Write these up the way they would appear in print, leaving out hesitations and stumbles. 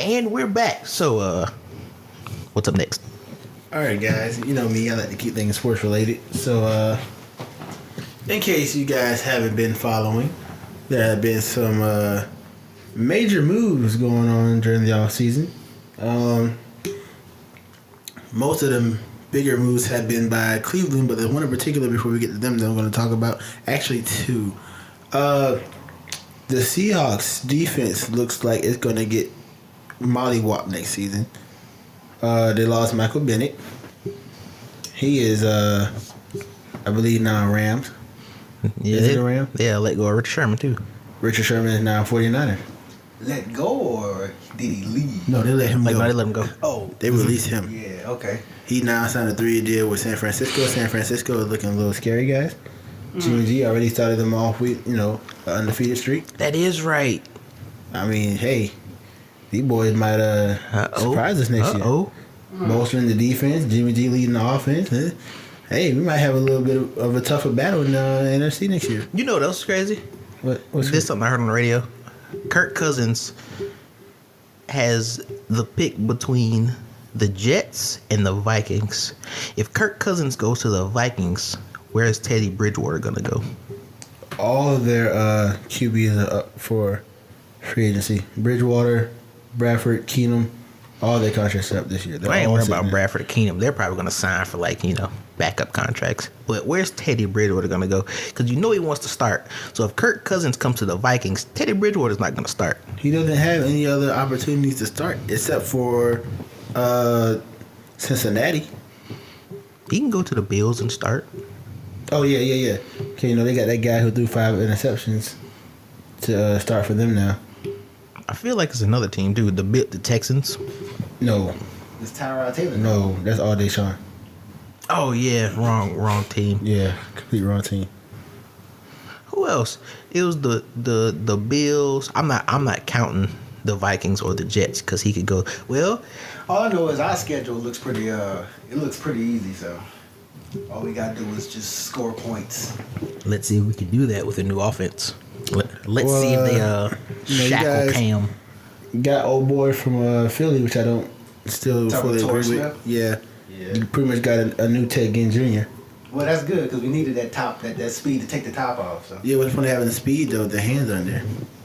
And we're back. So, what's up next? All right, guys. You know me. I like to keep things sports related. So, in case you guys haven't been following, there have been some major moves going on during the off season. Most of them bigger moves have been by Cleveland, but there's one in particular before we get to them that I'm going to talk about. Actually, two. The Seahawks defense looks like it's going to get mollywopped next season. They lost Michael Bennett. He is, I believe, now a Rams. Yeah, is it a Ram? Yeah, let go of Richard Sherman, too. Richard Sherman is now a 49er. Let go, or did he leave? No, they let him go. No, they let him go. Oh, They released him. yeah, okay. He now signed a 3-year deal with San Francisco. San Francisco is looking a little scary, guys. G&G already started them off with, an undefeated streak. That is right. I mean, hey, these boys might surprise us next year. Bolstering the defense, Jimmy G leading the offense. Hey, we might have a little bit of a tougher battle in NFC next year. You know what else is crazy? What's This is something I heard on the radio. Kirk Cousins has the pick between the Jets and the Vikings. If Kirk Cousins goes to the Vikings, where's Teddy Bridgewater going to go? All of their QBs are up for free agency. Bridgewater, Bradford, Keenum, all their contracts are up this year. I ain't worried about Bradford and Keenum. They're probably going to sign for backup contracts. But where's Teddy Bridgewater going to go? Because he wants to start. So if Kirk Cousins comes to the Vikings, Teddy Bridgewater's not going to start. He doesn't have any other opportunities to start except for Cincinnati. He can go to the Bills and start. Oh, yeah. Okay, they got that guy who threw 5 interceptions to start for them now. I feel like it's another team, dude. The Texans. No. It's Tyrod Taylor. No, that's all Deshaun. Oh, yeah. Wrong team. Yeah, complete wrong team. Who else? It was the Bills. I'm not counting the Vikings or the Jets because he could go. Well, All I know is our schedule looks pretty. It looks pretty easy. So all we gotta do is just score points. let's see if we can do that with a new offense. Let's see if they shackle Cam. Got old boy from Philly, which I don't still fully agree with. Yeah. You pretty much got a new Ted Ginn Jr. Well, that's good because we needed that speed to take the top off. So Yeah, what's funny having the speed though? The hands on there.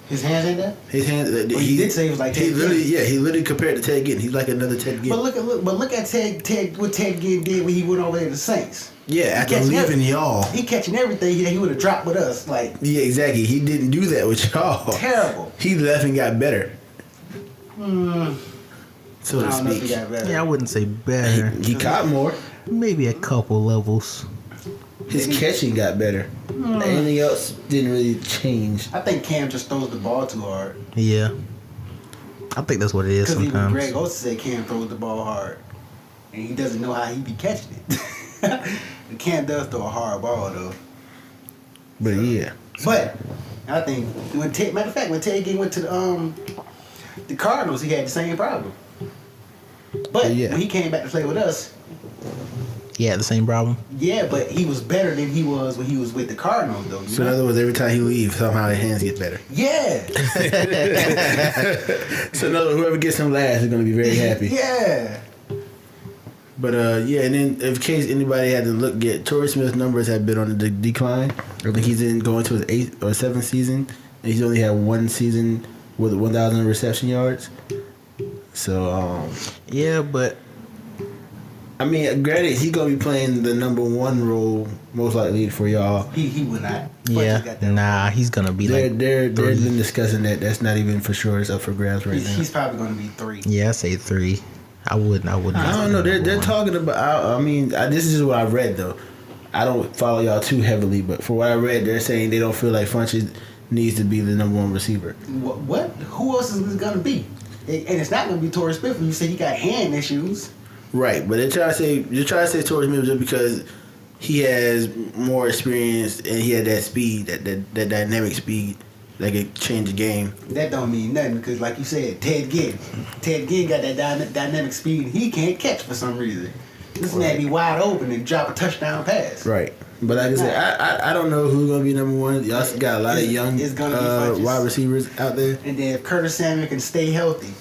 his hands in there. His hands. Well, he did say he was like he Ted literally. Ginn. Yeah, he literally compared to Ted Ginn. He's like another Ted Ginn. But look at Ted. What Ted Ginn did when he went over there to the Saints. Yeah, after leaving y'all. He catching everything he would have dropped with us. Like Yeah, exactly. He didn't do that with y'all. terrible. He left and got better. So I to don't know if he speak. got better. Yeah, I wouldn't say better. He caught more. Maybe a couple levels. His catching got better. Anything else didn't really change. I think Cam just throws the ball too hard. Yeah. I think that's what it is Because even sometimes. Greg also said Cam throws the ball hard, and he doesn't know how he be catching it. Cam does throw a hard ball though. But yeah. But I think matter of fact, when Ted Ginn went to the Cardinals, he had the same problem. But Yeah. when he came back to play with us, Yeah, the same problem. yeah, but he was better than he was when he was with the Cardinals though. So in other words, every time he leaves, somehow his hands get better. Yeah. So in other words, whoever gets him last is going to be very happy. Yeah. But yeah, and then in case anybody hadn't looked yet, Torrey Smith's numbers have been on the decline. I think he's going to his 8th or 7th season, and he's only had one season with 1,000 reception yards. So Yeah, but I mean, granted, he's gonna be playing the number 1 role most likely for y'all. He would not. But he yeah, got that. nah, he's gonna be They're like they're three. been discussing that. That's not even for sure. It's up for grabs right now. He's probably going to be 3. Yeah, I say 3. I wouldn't. I don't know. They're talking about. I mean, this is just what I read though. I don't follow y'all too heavily, but for what I read, they're saying they don't feel like Funches needs to be the number 1 receiver. What? Who else is it going to be? And it's not going to be Torrey Smith when you say he got hand issues. Right, but they're trying to say Torrey Smith just because he has more experience and he had that speed, that dynamic speed that could change the game. That don't mean nothing because, like you said, Ted Ginn got that dynamic speed and he can't catch for some reason. This man be wide open and drop a touchdown pass. Right. But like I said, I don't know who's going to be number 1. Y'all got a lot of young it's gonna be Funches. wide receivers out there. And then if Curtis Samuel can stay healthy,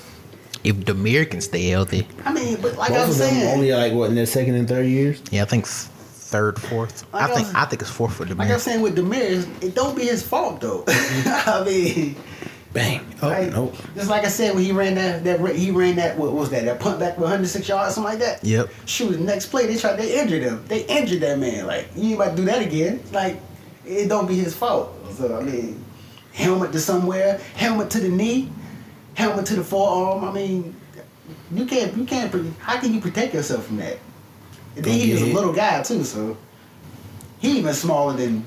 If Demir can stay healthy. I mean, but like Both I was of them saying, only like what in their second and third years. Yeah, I think third, fourth. Like I think it's fourth for Demir. like I was saying with Demir, it don't be his fault though. I mean, Bang! Oh like, no! just like I said when he ran that what was that punt back for 106 yards, something like that. Yep. Shoot, the next play they injured him. They injured that man. Like you ain't about to do that again. Like it don't be his fault. So I mean, helmet to somewhere, helmet to the knee, helmet to the forearm. I mean, you can't. How can you protect yourself from that? And then he was a little guy too, so he even smaller than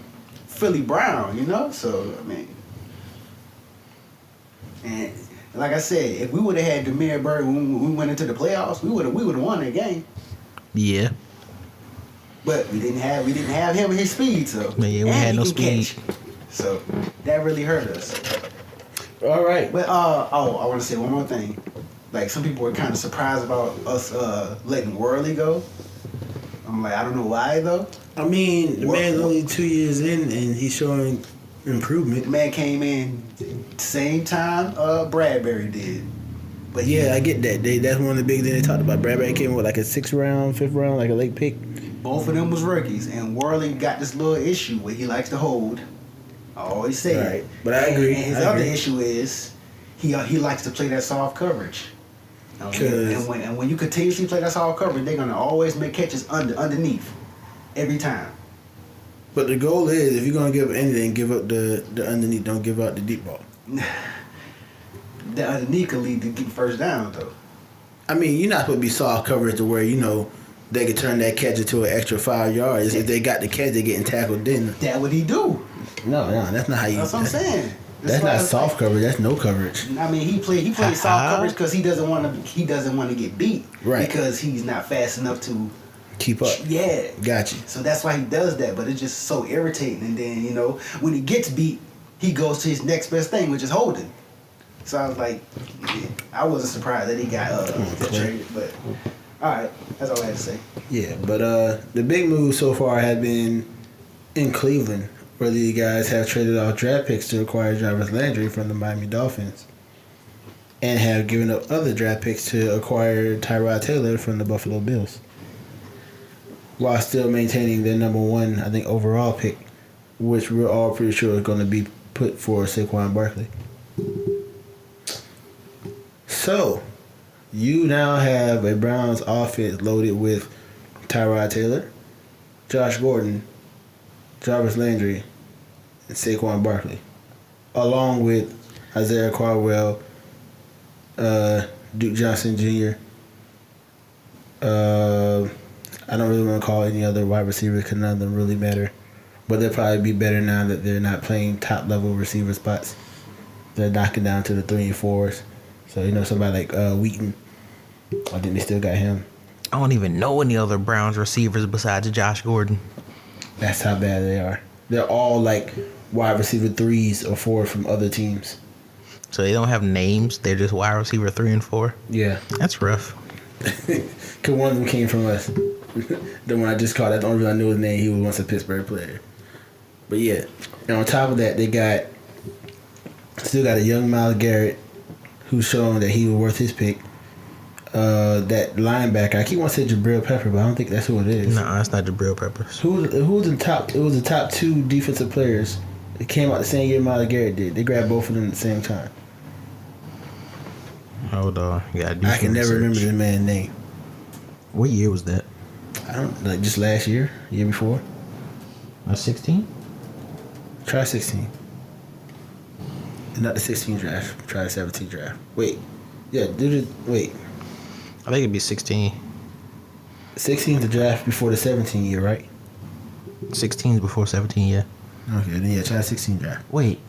Philly Brown, you know. So I mean, and like I said, if we would have had Demir Bird when we went into the playoffs, we would have won that game. Yeah. But we didn't have him and his speed, so Yeah, we had no he can speed. catch. So that really hurt us. All right. But I want to say one more thing. Like some people were kind of surprised about us letting Worley go. I'm like, I don't know why though. I mean, the man's only 2 years in, and he's showing improvement. The man came in same time Bradbury did. But Yeah, I get that. That's one of the big things they talked about. Bradbury came with like a 6th round, 5th round, like a late pick. both of them was rookies, and Worley got this little issue where he likes to hold. I always say Right, it. but I agree. And his other issue is he likes to play that soft coverage. And when you continuously play that soft coverage, they're gonna always make catches underneath every time. But the goal is, if you're gonna give up anything, give up the underneath. Don't give out the deep ball. The underneath can lead to getting first down though. I mean, you're not supposed to be soft coverage to where they could turn that catch into an extra 5 yards. If they got the catch, they're getting tackled. Then That what he do. no, that's not how you. That's what I'm saying. That's why not it's soft like- coverage. That's no coverage. I mean, he played soft coverage because he doesn't want to get beat. Right. Because he's not fast enough to. Keep up. Yeah. Got you. So that's why he does that. But it's just so irritating. And then when he gets beat, he goes to his next best thing, which is holding. So I was like, yeah, I wasn't surprised that he got traded. But all right, that's all I had to say. Yeah, but the big move so far had been in Cleveland, where the guys have traded off draft picks to acquire Jarvis Landry from the Miami Dolphins, and have given up other draft picks to acquire Tyrod Taylor from the Buffalo Bills, while still maintaining their number one, I think, overall pick, which we're all pretty sure is going to be put for Saquon Barkley. So, you now have a Browns offense loaded with Tyrod Taylor, Josh Gordon, Jarvis Landry, and Saquon Barkley, along with Isaiah Caldwell, Duke Johnson Jr. I don't really want to call any other wide receivers because none of them really matter. But they'll probably be better now that they're not playing top-level receiver spots. They're knocking down to the 3 and 4s. So, somebody like Wheaton, I think they still got him. I don't even know any other Browns receivers besides Josh Gordon. That's how bad they are. They're all like wide receiver 3s or 4s from other teams. So they don't have names. They're just wide receiver 3 and 4. Yeah. That's rough. Because one of them came from us. The one I just called, that's the only reason I knew his name. He was once a Pittsburgh player. But yeah. And on top of that, they still got a young Myles Garrett who's showing that he was worth his pick. That linebacker, I keep wanting to say Jabril Pepper, but I don't think that's who it is. No, that's not Jabril Peppers. Who was the top? It was the top 2 defensive players. It came out the same year Myles Garrett did. They grabbed both of them at the same time. Hold on. I can never remember the man's name. What year was that? I don't like just last year before. 16? Try 16. Not the 16 draft. Try the 17 draft. Wait. Yeah, wait. I think it'd be 16. 16 is the draft before the 17 year, right? 16 is before 17, yeah. Okay, then yeah, try the 16 draft. Wait.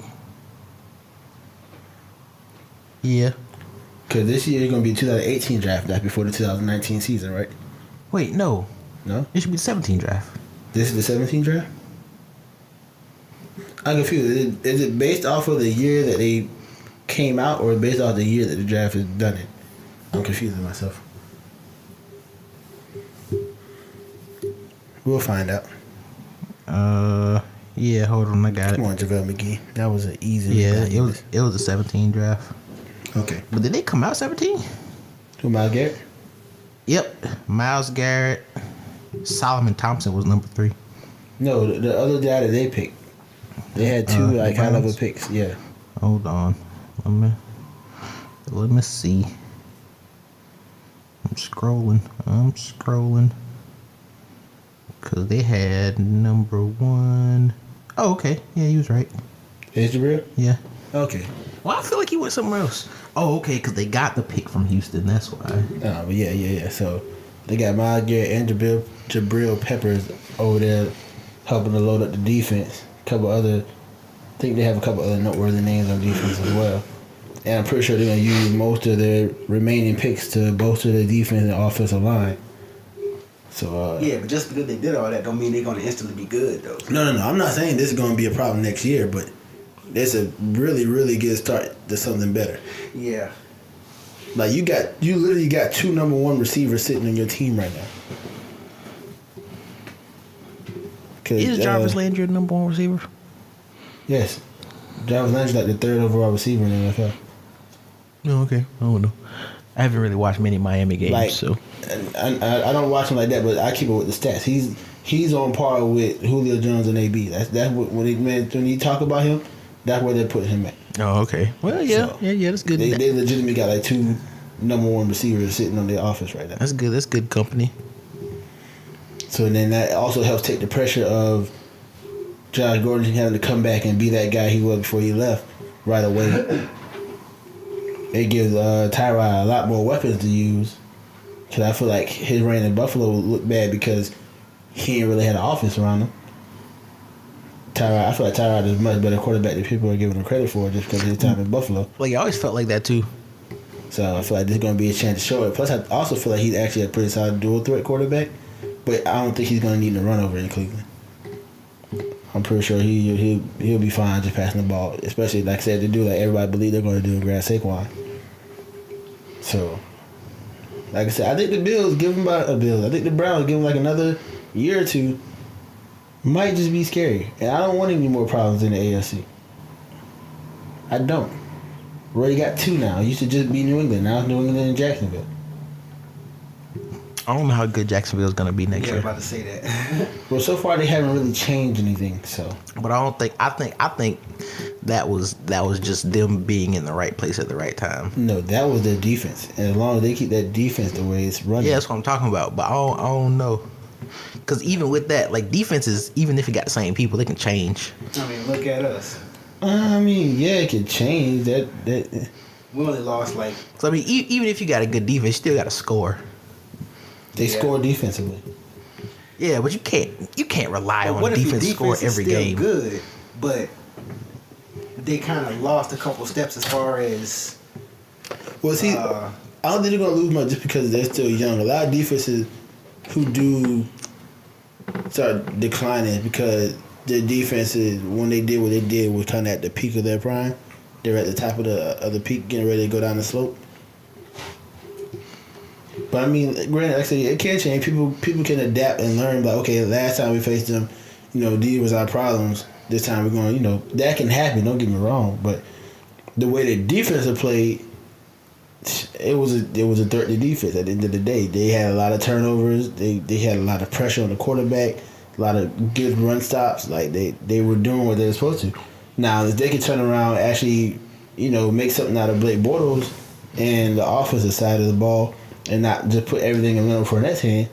Yeah. Because this year is going to be 2018 draft. That's before the 2019 season, right? Wait, no. No? It should be the 17 draft. This is the 17 draft? I'm confused. Is it based off of the year that they came out or based off the year that the draft is done in? I'm confusing myself. We'll find out. Yeah, hold on, I got Come it. on, JaVale McGee. That was an easy. Yeah, it was the 17 draft. Okay. But did they come out 17? Who, Myles Garrett? Yep, Myles Garrett. Solomon Thompson was number 3. No, the other guy that they picked. They had 2 like high level Browns? picks. Yeah. Hold on. Let me see. I'm scrolling. Because they had number 1. Oh, okay. Yeah, he was right. Is it real? Yeah. Okay. Well, I feel like he went somewhere else. Oh, okay, because they got the pick from Houston. That's why. But yeah. So they got Myles Garrett and Jabril Peppers over there helping to load up the defense. I think they have a couple other noteworthy names on defense as well. And I'm pretty sure they're going to use most of their remaining picks to bolster their defense and offensive line. So yeah, but just because they did all that don't mean they're going to instantly be good, though. No. I'm not saying this is going to be a problem next year, but it's a really, really good start to something better. Yeah. Like you literally got 2 number 1 receivers sitting on your team right now. Is Jarvis Landry the number 1 receiver? Yes. Jarvis Landry's like the 3rd overall receiver in the NFL. Oh, okay. I don't know. I haven't really watched many Miami games, so. I don't watch him like that, but I keep it with the stats. He's on par with Julio Jones and AB. That's what when you talk about him, that's where they put him at. Oh, okay. Well, yeah, So, yeah, that's good. They legitimately got like 2 number 1 receivers sitting on their offense right now. That's good. That's good company. So then that also helps take the pressure of Josh Gordon having to come back and be that guy he was before he left right away. It gives Tyrod a lot more weapons to use. Because I feel like his reign in Buffalo would look bad because he ain't really had an offense around him. I feel like Tyrod is a much better quarterback than people are giving him credit for just because of his time in Buffalo. Like, I always felt like that, too. So I feel like this is going to be a chance to show it. Plus, I also feel like he's actually a pretty solid dual threat quarterback. But I don't think he's going to need to run over in Cleveland. I'm pretty sure he'll be fine just passing the ball. Especially, like I said, to do like everybody believe they're going to do and grab Saquon. So, like I said, I think the Bills give him I think the Browns give him like another year or 2. Might just be scary. And I don't want any more problems in the AFC. I don't. We already got 2 now. It used to just be New England. Now it's New England and Jacksonville. I don't know how good Jacksonville's going to be next Yeah, year. I'm about to say that. Well, so far they haven't really changed anything. So, But I think that was just them being in the right place at the right time. no, that was their defense. And as long as they keep that defense the way it's running. Yeah, that's what I'm talking about. But I don't know. Because even with that, like, defenses, even if you got the same people, they can change. I mean, look at us. I mean, yeah, it could change. That We only lost like. So, I mean, even if you got a good defense, you still got to score. they Yeah. score defensively. Yeah, but you can't rely But on what if your defense score defense is every still game. good, but they kind of lost a couple steps as far as. Well, see, I don't think they're gonna lose much just because they're still young. A lot of defenses who do start declining because their defenses, when they did what they did, was kind of at the peak of their prime. They were at the top of the peak, getting ready to go down the slope. But I mean, granted, like I said, it can change. People can adapt and learn. Like, okay, last time we faced them, these was our problems. This time we're going, that can happen. Don't get me wrong, but the way the defense have played, it was a threat to defense. At the end of the day, they had a lot of turnovers. They had a lot of pressure on the quarterback. A lot of good run stops. Like they were doing what they were supposed to. Now, if they could turn around and actually, make something out of Blake Bortles and the offensive side of the ball, and not just put everything in Leonard Fournette's hand,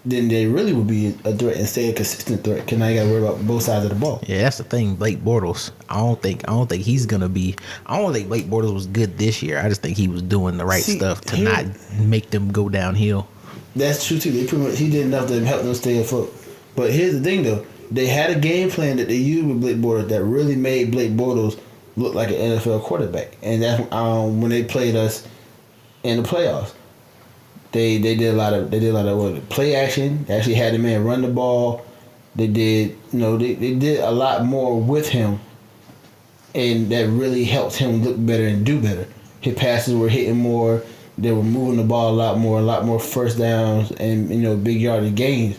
then they really would be a threat and stay a consistent threat. Because now you got to worry about both sides of the ball. Yeah, that's the thing. Blake Bortles. I don't think he's gonna be. I don't think Blake Bortles was good this year. I just think he was doing the right stuff to not make them go downhill. That's true too. He did enough to help them stay afloat. But here's the thing, though. They had a game plan that they used with Blake Bortles that really made Blake Bortles look like an NFL quarterback, and that's when they played us in the playoffs. They did a lot of play action. They actually had the man run the ball. They did they did a lot more with him, and that really helped him look better and do better. His passes were hitting more. They were moving the ball a lot more first downs, and big yardage gains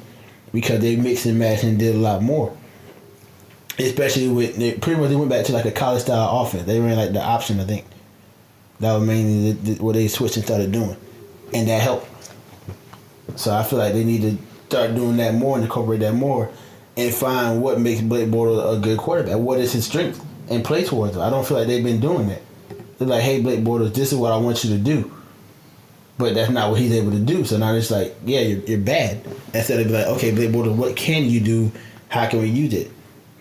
because they mixed and matched and did a lot more. Especially they went back to like a college style offense. They ran like the option, I think. That was mainly what they switched and started doing. and that helped. So I feel like they need to start doing that more and incorporate that more, and find what makes Blake Bortles a good quarterback. What is his strength, and play towards it. I don't feel like they've been doing that. They're like, hey, Blake Bortles, this is what I want you to do. But that's not what he's able to do. So now it's like, yeah, you're bad. Instead of be like, okay, Blake Bortles, what can you do? How can we use it?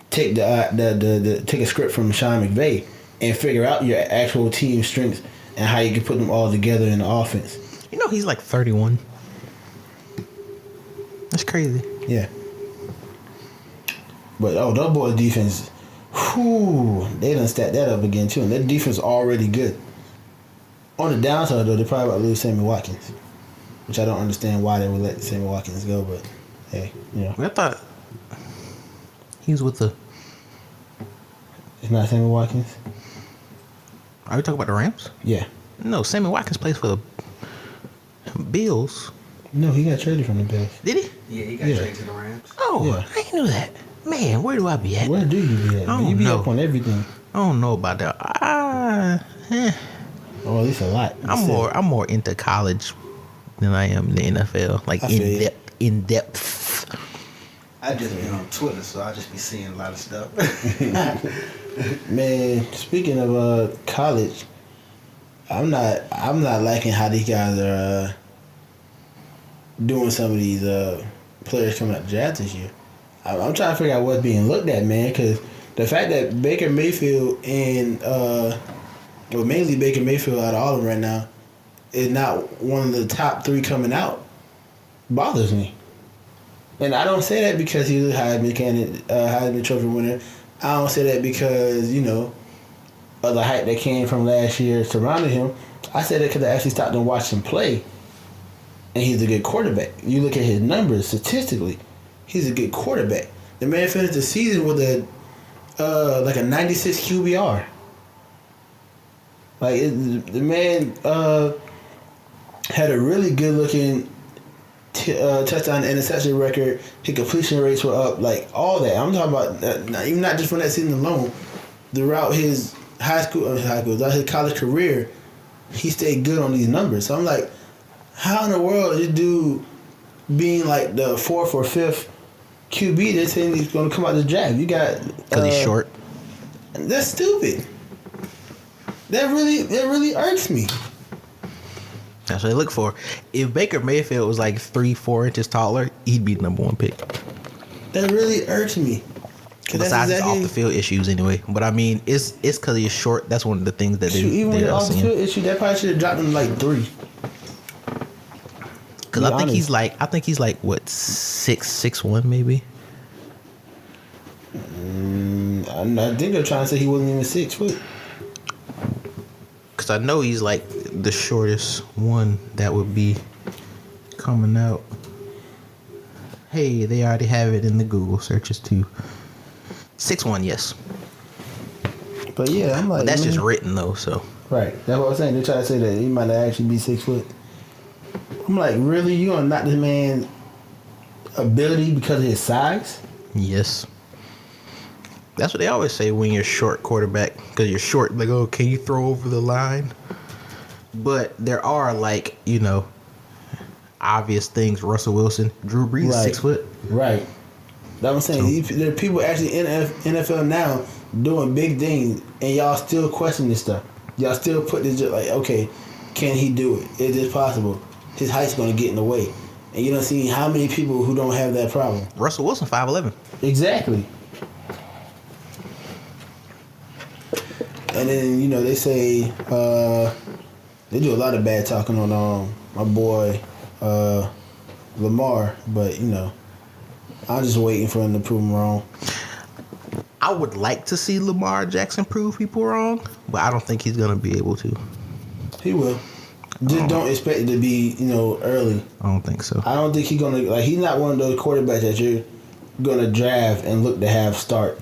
Take take a script from Sean McVay and figure out your actual team strengths and how you can put them all together in the offense. You know, he's like 31. That's crazy. Yeah. But those boys' defense, whew, they done stacked that up again too. And their defense already good. On the downside though, they probably about to lose Sammy Watkins, which I don't understand why they would let Sammy Watkins go. But hey, you know, I thought he was with the. it's not Sammy Watkins. Are we talking about the Rams? Yeah. No, Sammy Watkins plays for the Bills. No, he got traded from the Bills. Did he? Yeah, he got traded to the Rams. Oh, Yeah. I didn't know that. Man, where do I be at? Where do you be at? I don't You be know. up on everything. I don't know about that. Or at least a lot. I'm more into college than I am the NFL. Like I feel you. in depth. I just been on Twitter, so I just be seeing a lot of stuff. Man, speaking of college, I'm not liking how these guys are doing some of these players coming up the draft this year. I'm trying to figure out what's being looked at, man, because the fact that Baker Mayfield and mainly Baker Mayfield out of all of them right now is not one of the top 3 coming out bothers me. And I don't say that because he's a Heisman candidate, Heisman Trophy winner. I don't say that because, you know, of the hype that came from last year surrounding him. I say that because I actually stopped and watched him play. And he's a good quarterback. You look at his numbers statistically, he's a good quarterback. The man finished the season with a 96 QBR. Like the man had a really good looking touchdown and interception record. His completion rates were up, like all that. I'm talking about even not just from that season alone. Throughout his throughout his college career, he stayed good on these numbers. So I'm like, how in the world is this dude being like the 4th or 5th QB? They're saying he's going to come out the draft. You got Because he's short. That's stupid. That really irks me. That's what they look for. If Baker Mayfield was like 3-4 inches taller, he'd be the number 1 pick. That really irks me. Besides his off the field issues, anyway. But I mean, it's because he's short. That's one of the things that Even with they're the off the seeing. field issue, that probably should have dropped him to like 3. Because I think he's like what 6'1" maybe. I think they're trying to say he wasn't even 6 foot. Because I know he's like the shortest one that would be coming out. Hey, they already have it in the Google searches too. 6'1", yes. But yeah, I'm like, But that's just written though, so. right. That's what I'm saying. They're trying to say that he might not actually be 6 foot. I'm like, really? You gonna knock this man's ability because of his size? Yes. That's what they always say when you're short quarterback. Because you're short, like, oh, can you throw over the line? But there are, like, you know, obvious things. Russell Wilson, Drew Brees, Right. 6 foot. Right. That's what I'm saying. So- There are people actually in NFL now doing big things, and y'all still question this stuff. Y'all still put this like, okay, can he do it? Is this possible? His height's going to get in the way. And you don't see how many people who don't have that problem. Russell Wilson, 5'11". Exactly. And then, you know, they say they do a lot of bad talking on my boy Lamar, but, you know, I'm just waiting for him to prove him wrong. I would like to see Lamar Jackson prove people wrong, but I don't think he's going to be able to. He will. Just don't expect it to be, you know, early. I don't think so. I don't think he's going to, like, he's not one of those quarterbacks that you're going to draft and look to have start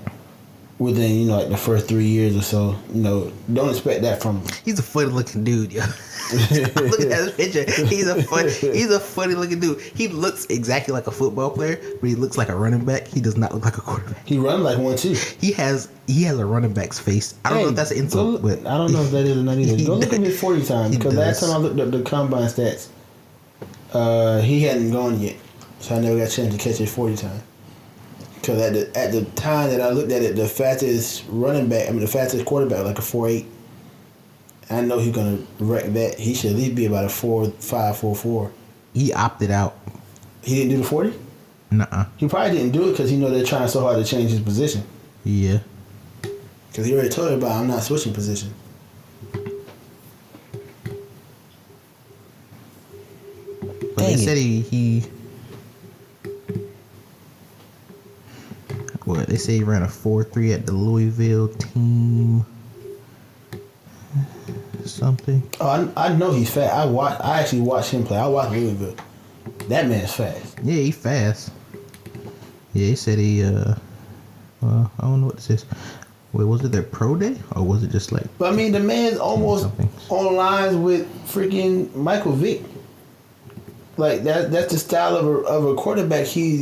within, you know, like the first 3 years or so. You know, don't expect that from him. He's a funny looking dude, yo. Look at his picture. He's a funny looking dude. He looks exactly like a football player, but he looks like a running back. He does not look like a quarterback. He runs like one too. He has a running back's face. I don't know if that's an insult, but I don't know if that is or not either. Go look at his 40 time, because last does. time I looked up the combine stats, He hadn't gone yet, so I never got a chance to catch his 40 time. Because at the time that I looked at it, the fastest the fastest quarterback, like a 4.8. I know he's gonna wreck that. He should at least be about a 4.5, 4.4. He opted out. He didn't do the 40? Nuh-uh. He probably didn't do it because he know they're trying so hard to change his position. Yeah. Because he already told everybody, I'm not switching position. But they said he what? They say he ran a 4.3 at the Louisville team. Something. Oh, I know he's fast. I actually watched him play. I watched Louisville. That man's fast. Yeah, he fast. Yeah, he said he I don't know what this is. Wait, was it their pro day or was it just like? But I mean, the man's almost on lines with freaking Michael Vick. Like that's the style of a quarterback he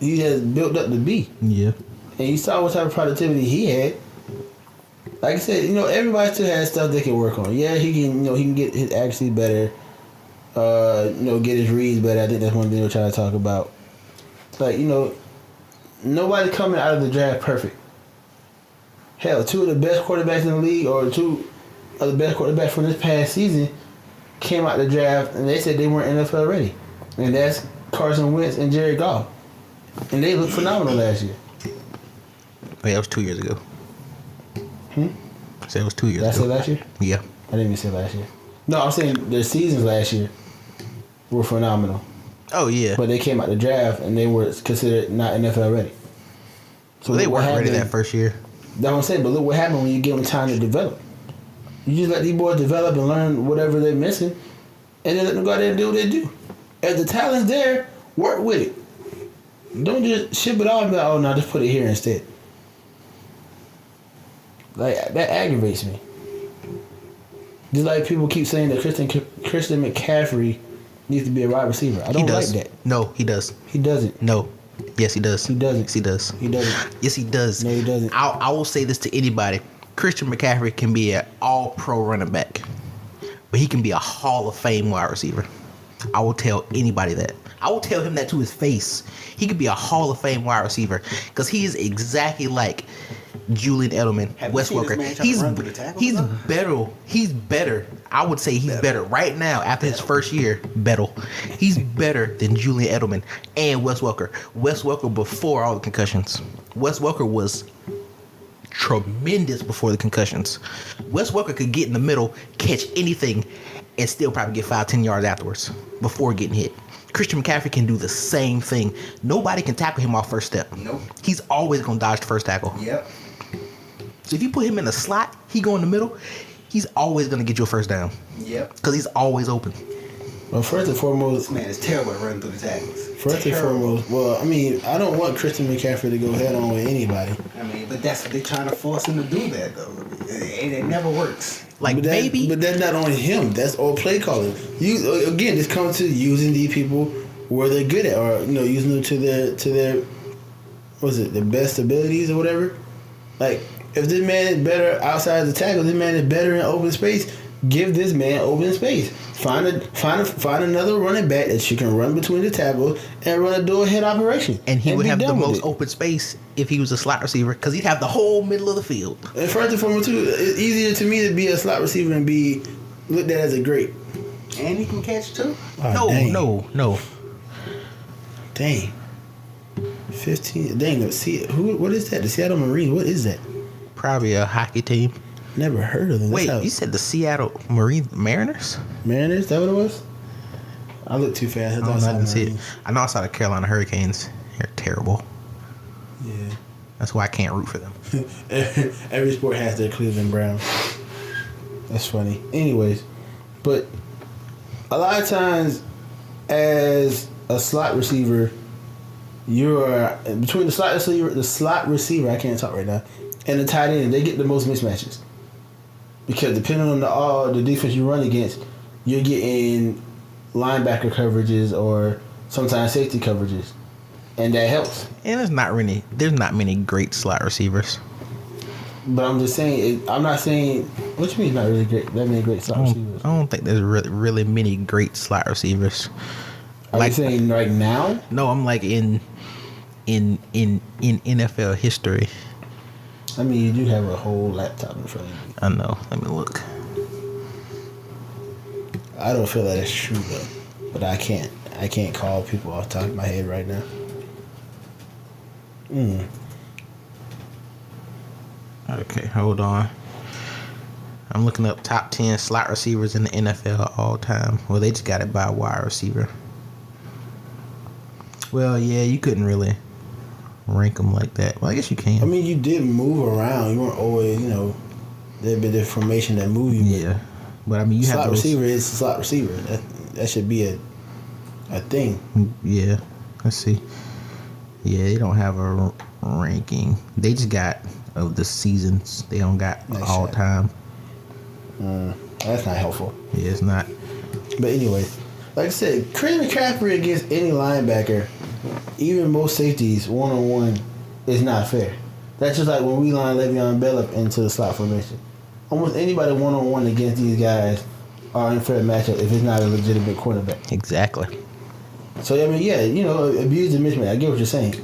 has built up to be. Yeah. And you saw what type of productivity he had. Like I said, everybody still has stuff they can work on. Yeah, he can get his accuracy better. Get his reads better. I think that's one thing we're trying to talk about. Like, nobody coming out of the draft perfect. Hell, two of the best quarterbacks in the league, or two of the best quarterbacks from this past season, came out the draft and they said they weren't NFL ready. And that's Carson Wentz and Jared Goff. And they looked phenomenal last year. Wait, that was 2 years ago. I said it was 2 years Did I ago. say last year? Yeah. I didn't even say last year. No, I'm saying their seasons last year were phenomenal. Oh, yeah. But they came out the draft and they were considered not NFL ready. So they weren't ready that first year. That's what I'm saying. But look what happened when you give them time to develop. You just let these boys develop and learn whatever they're missing, and then let them go out there and do what they do. If the talent's there, work with it. Don't just ship it off and be like, oh, no, just put it here instead. Like, that aggravates me. Just like people keep saying that Christian McCaffrey needs to be a wide receiver. I don't like that. No, he does. He doesn't. No. Yes, he does. He doesn't. Yes, he does. He doesn't. Yes, he does. No, he doesn't. I will say this to anybody. Christian McCaffrey can be an all-pro running back, but he can be a Hall of Fame wide receiver. I will tell anybody that. I will tell him that to his face. He could be a Hall of Fame wide receiver because he is exactly like Julian Edelman, Wes Welker. He's better. He's better. I would say he's better right now after his first year. He's better than Julian Edelman and Wes Welker. Wes Welker before all the concussions. Wes Welker was tremendous before the concussions. Wes Welker could get in the middle, catch anything, and still probably get 5-10 yards afterwards before getting hit. Christian McCaffrey can do the same thing. Nobody can tackle him off first step. Nope. He's always going to dodge the first tackle. Yep. So if you put him in the slot, he go in the middle, he's always going to get you a first down. Yep. Because he's always open. Well, first and foremost, This man is terrible at running through the tackles. First and foremost, well, I mean, I don't want Christian McCaffrey to go head on with anybody. I mean, but that's what they're trying to force him to do that, though. And it never works. Like, But maybe. that's not only him. That's all play calling. You again, this comes to using these people where they're good at, or using them to their their best abilities or whatever. Like, if this man is better outside the tackle, this man is better in open space. Give this man open space. Find another running back that you can run between the tackles and run a dual head operation. And he would have the most it. open space if he was a slot receiver because he'd have the whole middle of the field. And first and foremost, too, it's easier to me to be a slot receiver and be looked at as a great. And he can catch, too. Oh, No. Dang. 15. Dang. What is that? The Seattle Marines. What is that? Probably a hockey team. Never heard of them. Wait, you said the Seattle Mariners? Mariners? Is that what it was? I looked too fast. I didn't see it. I know I saw the Carolina Hurricanes. They're terrible. Yeah. That's why I can't root for them. Every sport has their Cleveland Browns. That's funny. Anyways, but a lot of times as a slot receiver, you're between the slot receiver, I can't talk right now, and the tight end, they get the most mismatches. Because depending on the defense you run against, you're getting linebacker coverages or sometimes safety coverages. And that helps. And there's not many great slot receivers. But I'm just saying, I'm not saying. What you mean, not really great? That many great slot receivers. I don't think there's really many great slot receivers. Are you saying right now? No, I'm like in NFL history. I mean, you do have a whole laptop in front of you. I know. Let me look. I don't feel that it's true though, but I can't call people off the top of my head right now. Okay, hold on. I'm looking up top 10 slot receivers in the NFL all time. Well, they just got it by a wide receiver. Well, yeah, you couldn't really rank them like that. Well, I guess you can. I mean, you did move around. You weren't always, there'd be the formation that moved you. Yeah, but I mean, you have slot those... receiver is slot receiver. That should be a thing. Yeah, let's see. Yeah, they don't have a ranking. They just got of the seasons. They don't got all time. That's not helpful. Yeah, it's not. But anyway, like I said, Chris McCaffrey against any linebacker, even most safeties, one-on-one, is not fair. That's just like when we line Le'Veon Bell up into the slot formation. Almost anybody one-on-one against these guys are in fair matchup if it's not a legitimate quarterback. Exactly. So, I mean, yeah, abuse the mismatch. I get what you're saying.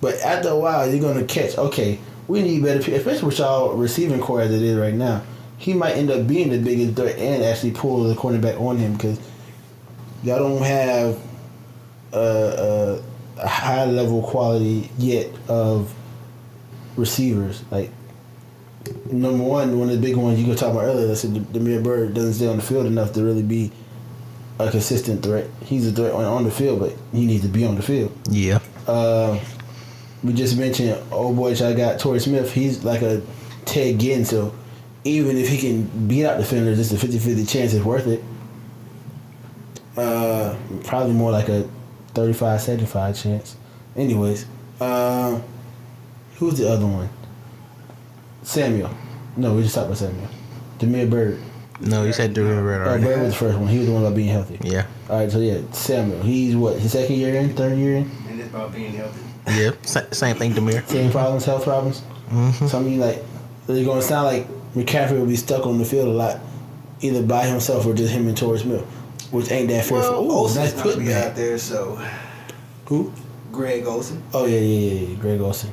But after a while, you're going to catch, okay, we need better people, especially with y'all receiving core as it is right now. He might end up being the biggest threat and actually pull the cornerback on him because y'all don't have a high level quality yet of receivers. Like, number one of the big ones you were talking about earlier, let's say Damiere Byrd doesn't stay on the field enough to really be a consistent threat. He's a threat on the field, but he needs to be on the field. Yeah. We just mentioned old boy I got Torrey Smith. He's like a Ted Ginn, so even if he can beat out defenders, it's a 50-50 chance it's worth it. Probably more like a 35-75 chance. Anyways, who's the other one? Samuel. No, we just talked about Samuel. Damiere Byrd. No, you said Damiere Byrd already. Byrd was the first one. He was the one about being healthy. Yeah. All right, so yeah, Samuel. He's what, his second year in, third year in? And it's about being healthy. Yeah, same thing, Damiere. Same problems, health problems. Mm-hmm. So I mean, like, it's going to sound like McCaffrey will be stuck on the field a lot, either by himself or just him and Torrey Smith, which ain't that fair. Well, Olsen's nice not gonna be putback. out there, so Who? Greg Olsen. Oh yeah, Greg Olsen.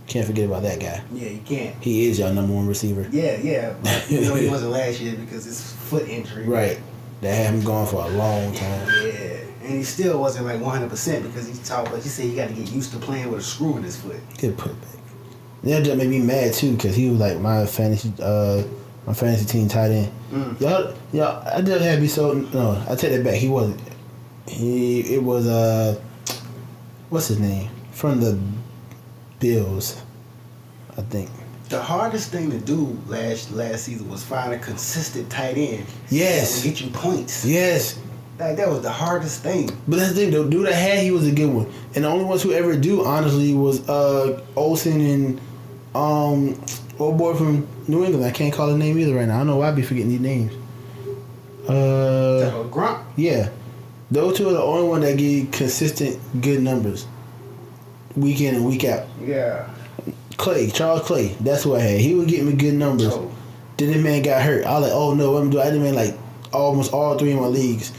Can't forget about that guy. Yeah, you can't. He is y'all number one receiver. Yeah. But, he wasn't last year because his foot injury. Right. That had him gone for a long time. Yeah. And he still wasn't like 100% because he said he got to get used to playing with a screw in his foot. Good putback. That just made me mad too because he was like my fantasy team tight end. Y'all, I just had to be so. No, I take that back. He wasn't. It was what's his name from the Bills, I think. The hardest thing to do last season was find a consistent tight end. Yes. That would get you points. Yes. Like, that was the hardest thing. But that's the thing, the dude I had, he was a good one. And the only ones who ever do, honestly, was Olsen and old boy from New England. I can't call his name either right now. I don't know why I be forgetting these names. Gronk? Yeah. Those two are the only one that give consistent good numbers. Week in and week out. Yeah. Charles Clay, that's who I had. He would get me good numbers. Oh. Then this man got hurt. I was like, oh no, what am I doing? I did man like almost all three of my leagues.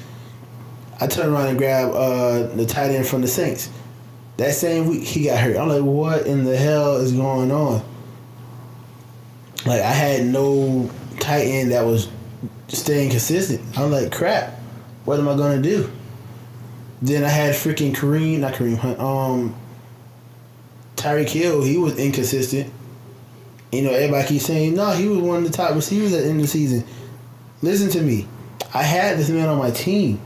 I turned around and grabbed the tight end from the Saints. That same week, he got hurt. I'm like, what in the hell is going on? Like, I had no tight end that was staying consistent. I'm like, crap, what am I going to do? Then I had freaking Kareem Hunt, Tyreek Hill, he was inconsistent. Everybody keeps saying, no, he was one of the top receivers at the end of the season. Listen to me. I had this man on my team.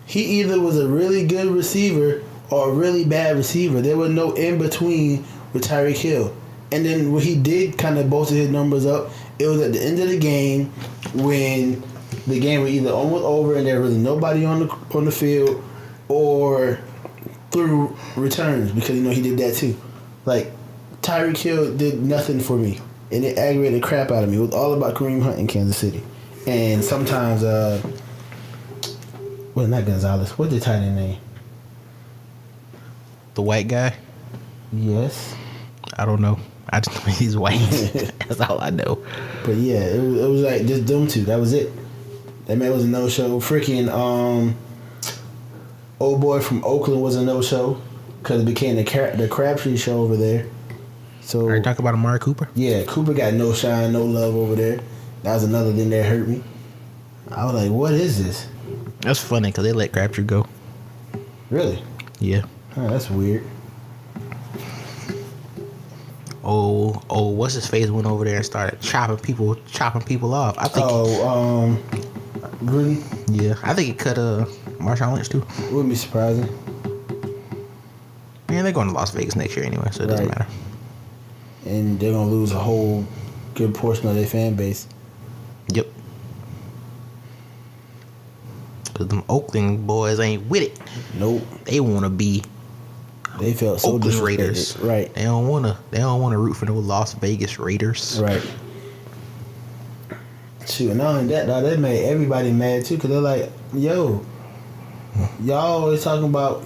He either was a really good receiver or a really bad receiver. There was no in-between with Tyreek Hill. And then when he did kind of bolster his numbers up, it was at the end of the game when the game was either almost over and there was really nobody on the field or through returns because, he did that too. Like, Tyreek Hill did nothing for me. And it aggravated the crap out of me. It was all about Kareem Hunt in Kansas City. And sometimes, not Gonzalez. What's the tight end name? The white guy? Yes. I don't know. I just know he's white. That's all I know. But yeah, it was like just them two. That was it. That man was a no show. Freaking old boy from Oakland was a no show because it became the Crabtree show over there. So Are you talking about Amari Cooper? yeah, Cooper got no shine, no love over there. That was another thing that hurt me. I was like, what is this? That's funny because they let Crabtree go. Really? Yeah. Oh, that's weird. Oh, what's his face went over there and started chopping people off. I think. Really? Yeah, I think he cut Marshawn Lynch too. Wouldn't be surprising. Man, they're going to Las Vegas next year anyway, so it doesn't matter. And they're gonna lose a whole good portion of their fan base. Yep. Cause them Oakland boys ain't with it. Nope. They want to be. They felt so Oakland disrespected. Raiders. Right. They don't wanna root for no Las Vegas Raiders. Right. Shoot, and not only that, dog, that made everybody mad too, cause they're like, yo, y'all always talking about,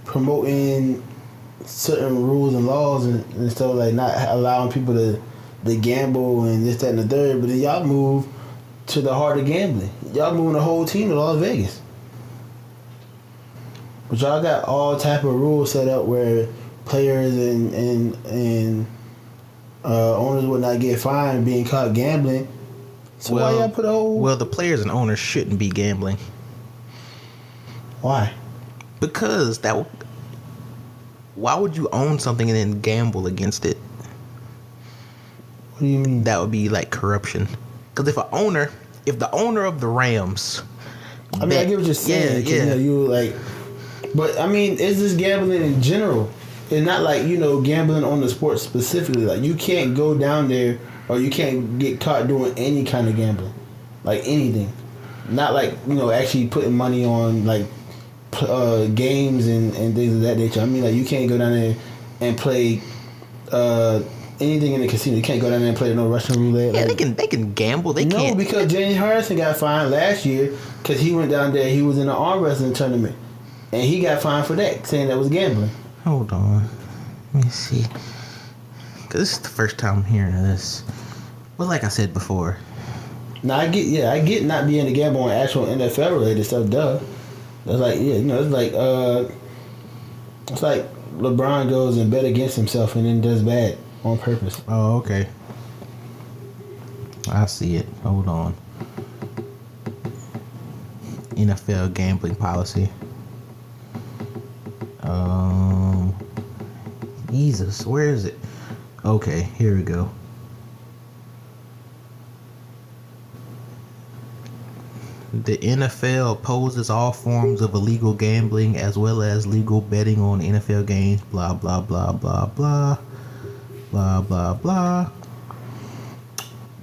promoting certain rules and laws and stuff, like not allowing people to gamble and this, that, and the third, but then y'all move to the heart of gambling. Y'all moving the whole team to Las Vegas. But y'all got all type of rules set up where players and owners would not get fined being caught gambling. So why y'all put a whole... Well, the players and owners shouldn't be gambling. Why? Because why would you own something and then gamble against it? What do you mean? That would be like corruption. Because if the owner of the Rams... I mean, I get what you're saying. Yeah. You like... But, I mean, it's just gambling in general. It's not like, gambling on the sport specifically. Like, you can't go down there or you can't get caught doing any kind of gambling. Like, anything. Not like, actually putting money on, like, games and things of that nature. I mean, like, you can't go down there and play anything in the casino. You can't go down there and play no Russian roulette. Yeah, like, they can gamble. They no, can't. No, because James Harrison got fined last year because he went down there. He was in an arm wrestling tournament. And he got fined for that, saying that was gambling. Hold on. Let me see. Because this is the first time I'm hearing of this. But like I said before. Now, I get not being a gamble on actual NFL related stuff, duh. That's like, it's like LeBron goes and bet against himself and then does bad on purpose. Oh, okay. I see it. Hold on. NFL gambling policy. Jesus, where is it? Okay, here we go. The NFL opposes all forms of illegal gambling as well as legal betting on NFL games. Blah, blah, blah, blah, blah. Blah, blah, blah.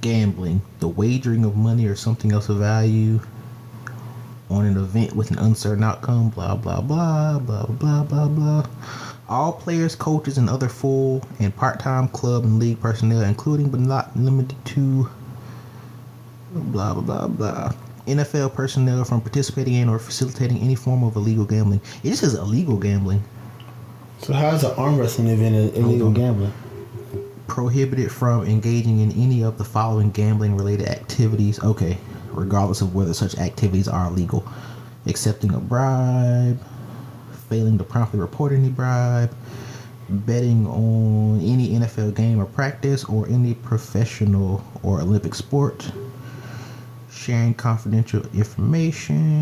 Gambling. The wagering of money or something else of value on an event with an uncertain outcome. Blah, blah, blah. Blah, blah, blah, blah. All players, coaches, and other full and part-time club and league personnel, including but not limited to blah, blah, blah, blah. NFL personnel from participating in or facilitating any form of illegal gambling. It just says illegal gambling. So how is an arm wrestling event illegal gambling? Prohibited from engaging in any of the following gambling-related activities. Okay, regardless of whether such activities are illegal. Accepting a bribe, failing to promptly report any bribe, betting on any NFL game or practice or any professional or Olympic sport, sharing confidential information,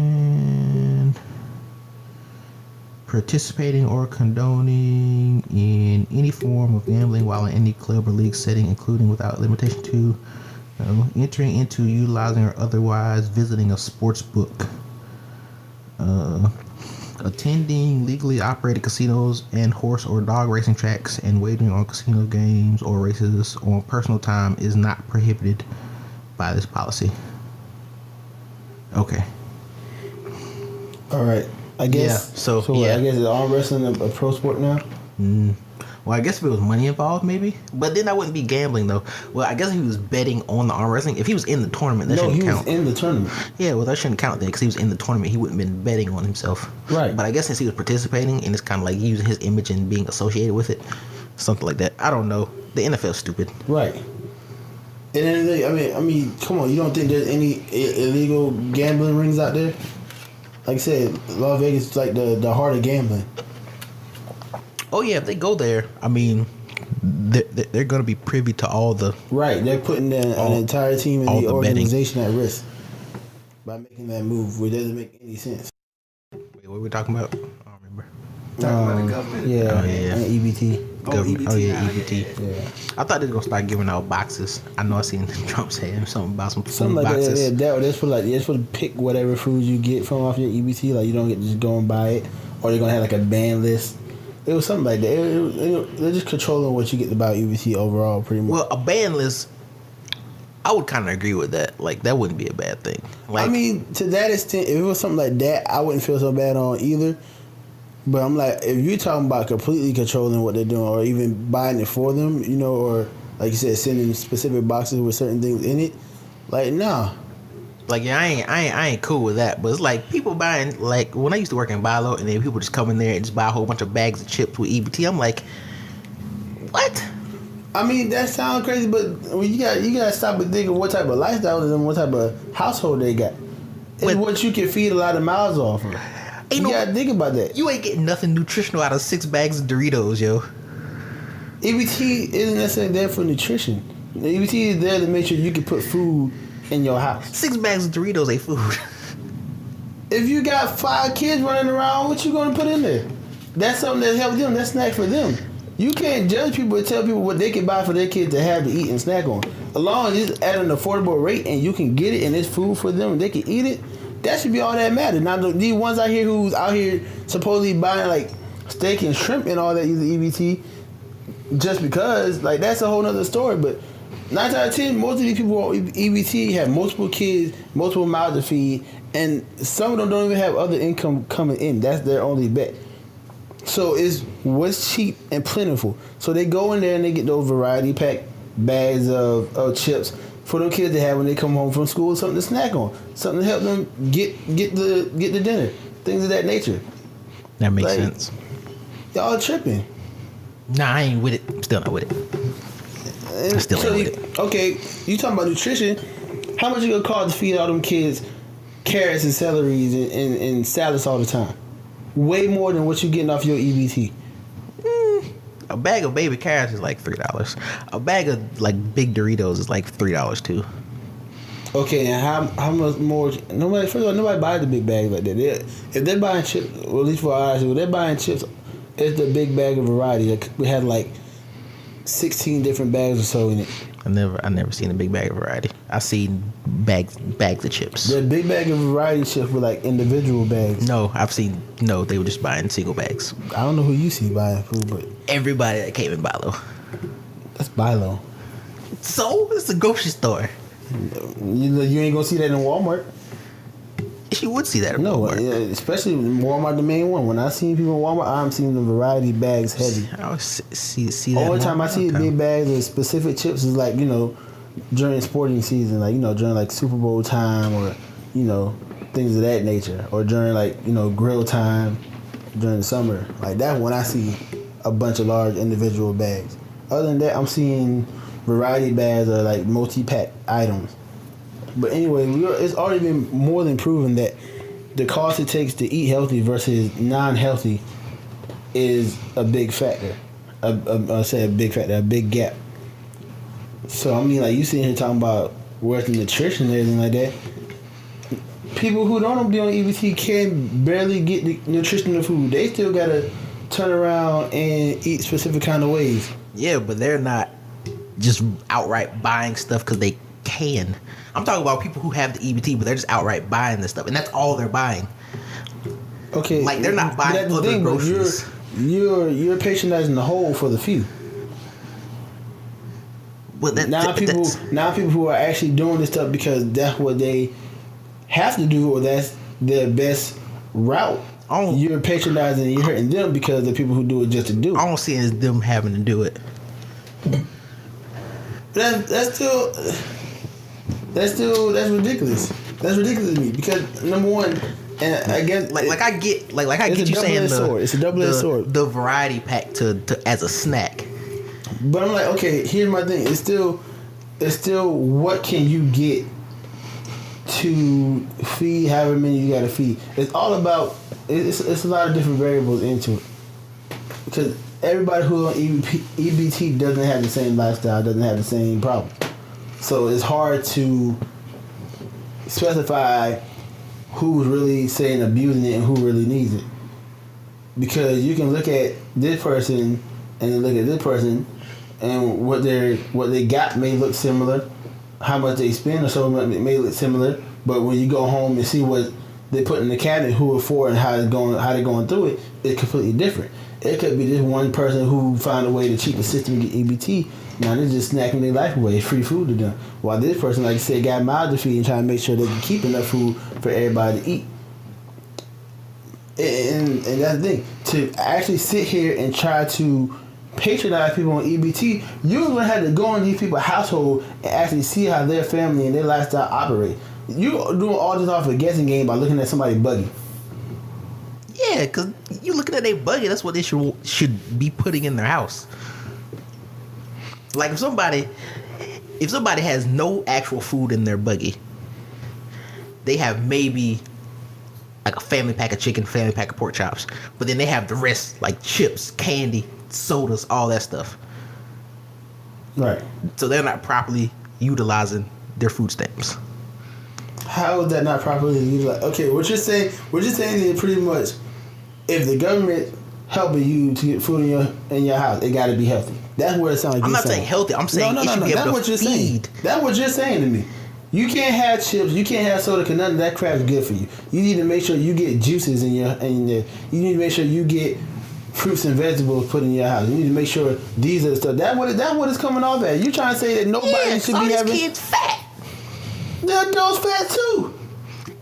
participating or condoning in any form of gambling while in any club or league setting, including without limitation to entering into, utilizing, or otherwise visiting a sports book, attending legally operated casinos and horse or dog racing tracks, and wagering on casino games or races on personal time is not prohibited by this policy. Okay. All right. I guess. Yeah. So I guess is arm wrestling a pro sport now? Well, I guess if it was money involved, maybe. But then that wouldn't be gambling, though. Well, I guess if he was betting on the arm wrestling. If he was in the tournament, that shouldn't count. No, he was in the tournament. Yeah, well, that shouldn't count then, because he was in the tournament. He wouldn't have been betting on himself. Right. But I guess since he was participating, and it's kind of like using his image and being associated with it, something like that. I don't know. The NFL's stupid. Right. And then I mean, come on. You don't think there's any illegal gambling rings out there? Like I said, Las Vegas is like the heart of gambling. Oh yeah, if they go there, I mean, they're going to be privy to all the. Right. They're putting an entire team in the organization at risk by making that move, which doesn't make any sense. Wait, what were we talking about? I don't remember. Talking about the government. Yeah. Yeah. And EBT. Government. EBT. EBT. Yeah. I thought they were gonna start giving out boxes. I know I seen Trump saying something about some Something food like boxes. that. That's for to pick whatever foods you get from off your EBT. Like you don't get to just go and buy it, or they're gonna have like a ban list. It was something like that. They're just controlling what you get to buy EBT overall, pretty much. Well, a ban list, I would kind of agree with that. Like that wouldn't be a bad thing. Like, I mean, to that extent, if it was something like that, I wouldn't feel so bad on either. But I'm like, if you're talking about completely controlling what they're doing, or even buying it for them, you know, or like you said, sending specific boxes with certain things in it, like nah. Like yeah, I ain't cool with that. But it's like people buying, like when I used to work in Bilo, and then people just come in there and just buy a whole bunch of bags of chips with EBT. I'm like, what? I mean, that sounds crazy, but you gotta stop and think of what type of lifestyle and what type of household they got. It's what you can feed a lot of mouths off of. You gotta think about that. You ain't getting nothing nutritional out of 6 bags of Doritos, yo. EBT isn't necessarily there for nutrition. The EBT is there to make sure you can put food in your house. 6 bags of Doritos ain't food. If you got 5 kids running around, what you gonna put in there? That's something that helps them. That's snack for them. You can't judge people and tell people what they can buy for their kids to have to eat and snack on. As long as it's at an affordable rate and you can get it and it's food for them and they can eat it, that should be all that matters. Now, these ones out here who's out here supposedly buying like steak and shrimp and all that using EBT just because, like that's a whole nother story. But 9 out of 10, most of these people on EBT have multiple kids, multiple mouths to feed, and some of them don't even have other income coming in. That's their only bet. So it's what's cheap and plentiful. So they go in there and they get those variety pack bags of chips for them kids to have when they come home from school, something to snack on, something to help them get the dinner, things of that nature. That makes sense. Y'all tripping. Nah, I ain't with it. I'm still not with it. I still ain't with it. Okay, you talking about nutrition? How much it gonna cost to feed all them kids carrots and celeries and salads all the time? Way more than what you getting off your EBT. A bag of baby carrots is like $3. A bag of like big Doritos is like $3 too. Okay, and how much more? Nobody, first of all, nobody buys the big bag like that. If they're buying chips, well, at least for ours, if they're buying chips, it's the big bag of variety. Like, we had like 16 different bags or so in it. I never seen a big bag of variety. I seen bags of chips. The big bag of variety chips were like individual bags. No, they were just buying single bags. I don't know who you see buying food, but Everybody that came in Bilo. that's Bilo. So it's a grocery store. You ain't gonna see that in Walmart. You would see that at No, Walmart. especially in Walmart, the main one. When I see people in Walmart, I'm seeing the variety bags heavy. I always see that. Only time I see big bags of specific chips is like, during sporting season, like, during like Super Bowl time or, things of that nature. Or during like, grill time during the summer. Like that's when I see a bunch of large individual bags. Other than that, I'm seeing variety bags or like multi-pack items. But anyway, it's already been more than proven that the cost it takes to eat healthy versus non-healthy is a big factor. A big gap. So I mean, like you sitting here talking about where's the nutrition and everything like that. People who don't be on EBT can barely get the nutritional food. They still gotta turn around and eat specific kind of ways. Yeah, but they're not just outright buying stuff because they can. I'm talking about people who have the EBT, but they're just outright buying this stuff, and that's all they're buying. Okay, like they're not buying other groceries. You're patronizing the whole for the few. Well, now people who are actually doing this stuff because that's what they have to do, or that's their best route. You're patronizing and you're hurting them because the people who do it just to do it. I don't see it as them having to do it. That's ridiculous. That's ridiculous to me because number one, and I guess I get you saying it's a double-edged sword. It's a double-edged sword. The variety pack to as a snack. But I'm like, okay, here's my thing. It's still what can you get to feed however many you gotta feed. It's all about it's a lot of different variables into it. Because everybody who's on EBT doesn't have the same lifestyle, doesn't have the same problem. So it's hard to specify who's really saying abusing it and who really needs it. Because you can look at this person and then look at this person and what they got may look similar. How much they spend or so much may look similar. But when you go home and see what they put in the cabinet, who it's for and how they're going through it, it's completely different. It could be just one person who found a way to cheat the system to get EBT. Now they're just snacking their life away. It's free food to them. While this person, like you said, got mouths to feed and trying to make sure they can keep enough food for everybody to eat. And that's the thing. To actually sit here and try to patronize people on EBT, you're going to have to go in these people's household and actually see how their family and their lifestyle operate. You're doing all this off a guessing game by looking at somebody's buggy. Yeah, because you looking at their buggy, that's what they should be putting in their house. Like if somebody has no actual food in their buggy, they have maybe like a family pack of chicken, family pack of pork chops, but then they have the rest like chips, candy, sodas, all that stuff. Right. So they're not properly utilizing their food stamps. How is that not properly utilized? Okay, what you're saying is pretty much if the government helping you to get food in your house, it got to be healthy. That's what it sounds like. I'm not saying healthy. I'm saying it should be able to feed. That's what you're saying to me. You can't have chips. You can't have soda because none of that crap is good for you. You need to make sure you get juices in your. You need to make sure you get fruits and vegetables put in your house. You need to make sure these are the stuff. That's what it's coming off at. You trying to say that nobody should be having? Kids fat. The adults fat too.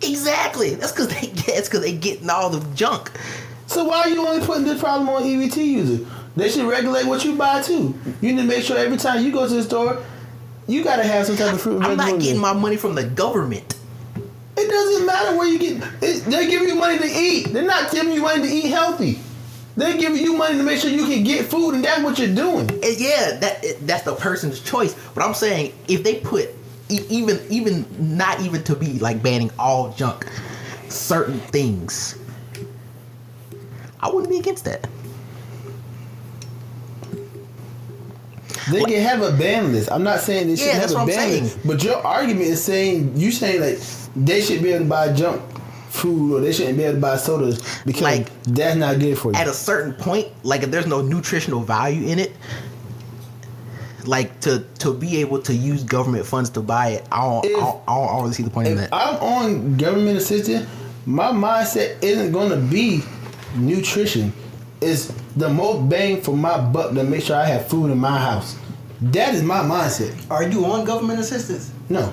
Exactly. That's because they getting all the junk. So why are you only putting this problem on EBT users? They should regulate what you buy too. You need to make sure every time you go to the store, you got to have some type of fruit and I'm vegetable. not getting my money from the government. It doesn't matter where you get. They're giving you money to eat. They're not giving you money to eat healthy. They're giving you money to make sure you can get food, and that's what you're doing. And yeah, that's the person's choice. But I'm saying if they put even not even to be like banning all junk, certain things, I wouldn't be against that. They can have a ban list. I'm not saying they shouldn't have a ban list. But your argument is saying like they should be able to buy junk food or they shouldn't be able to buy sodas because like, that's not good for you. At a certain point, like if there's no nutritional value in it, like to be able to use government funds to buy it, I don't really see the point in that. If I'm on government assistance, my mindset isn't going to be nutrition. It's the most bang for my buck to make sure I have food in my house. That is my mindset. Are you on government assistance? No.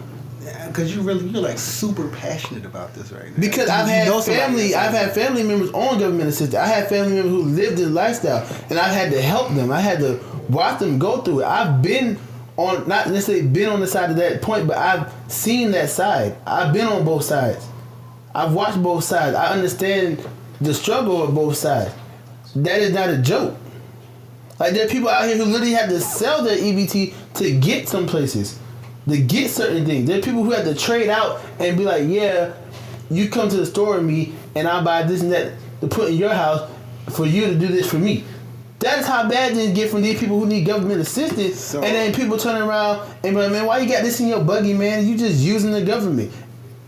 Because you're like super passionate about this right now. Because I've had family members on government assistance. I had family members who lived this lifestyle, and I had to help them. I had to watch them go through it. I've been on, not necessarily been on the side of that point, but I've seen that side. I've been on both sides. I've watched both sides. I understand the struggle of both sides. That is not a joke. Like there are people out here who literally have to sell their EBT to get some places, to get certain things. There are people who have to trade out and be like, yeah, you come to the store with me and I'll buy this and that to put in your house for you to do this for me. That's how bad things get from these people who need government assistance. So, and then people turn around and be like, man, why you got this in your buggy, man? You just using the government.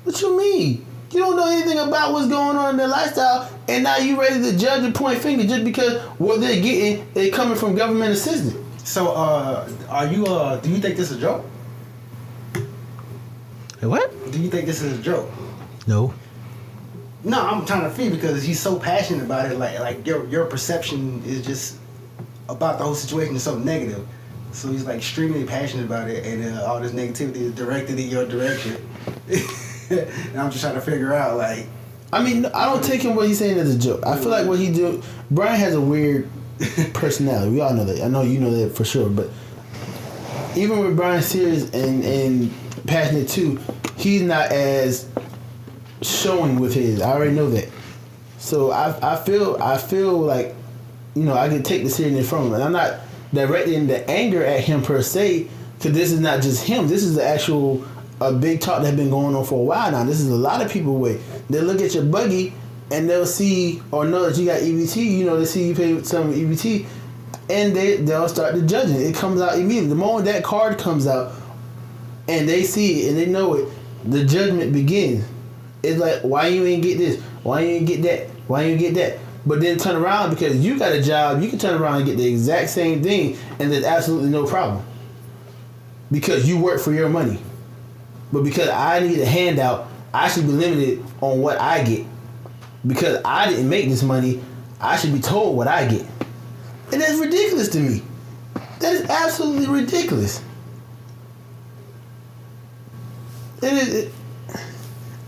What you mean? You don't know anything about what's going on in their lifestyle, and now you ready to judge and point fingers just because what they're getting is coming from government assistance. So, are you? Do you think this is a joke? What? Do you think this is a joke? No. No, I'm trying to feel because he's so passionate about it. Like your perception is just about the whole situation is so negative. So he's like extremely passionate about it, and all this negativity is directed in your direction. And I'm just trying to figure out, like... I mean, I don't take him what he's saying as a joke. I feel like what he do... Brian has a weird personality. We all know that. I know you know that for sure. But even with Brian serious and passionate too, he's not as showing with his. I already know that. So I feel like, you know, I can take the seriousness from him. And I'm not directing the anger at him per se, because this is not just him. This is the actual a big talk that's been going on for a while now. This is a lot of people way. They look at your buggy and they'll see or know that you got EBT. You know, they see you pay some EBT, and they'll start the judging. It comes out immediately. The moment that card comes out, and they see it and they know it, the judgment begins. It's like, why you ain't get this? Why you ain't get that? Why you ain't get that? But then turn around, because you got a job, you can turn around and get the exact same thing, and there's absolutely no problem. Because you work for your money. But because I need a handout, I should be limited on what I get. Because I didn't make this money, I should be told what I get. And that's ridiculous to me. That is absolutely ridiculous. And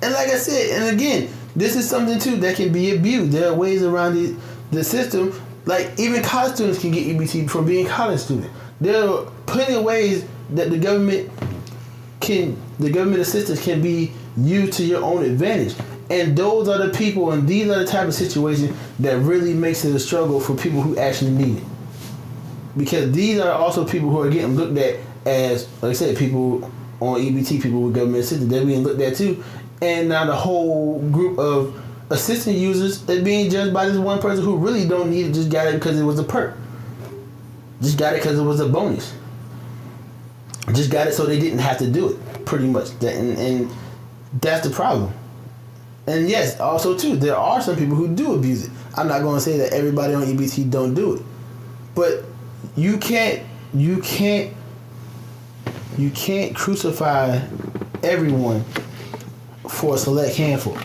like I said, and again, this is something too that can be abused. There are ways around the system. Like, even college students can get EBT from being college students. There are plenty of ways that the government assistance can be used to your own advantage. And those are the people, and these are the type of situations that really makes it a struggle for people who actually need it. Because these are also people who are getting looked at as, like I said, people on EBT, people with government assistance. They're being looked at too. And now the whole group of assistant users is being judged by this one person who really don't need it, just got it because it was a perk. Just got it because it was a bonus. Just got it so they didn't have to do it, pretty much. And that's the problem. And yes, also too, there are some people who do abuse it. I'm not going to say that everybody on EBT don't do it. But you can't crucify everyone for a select handful.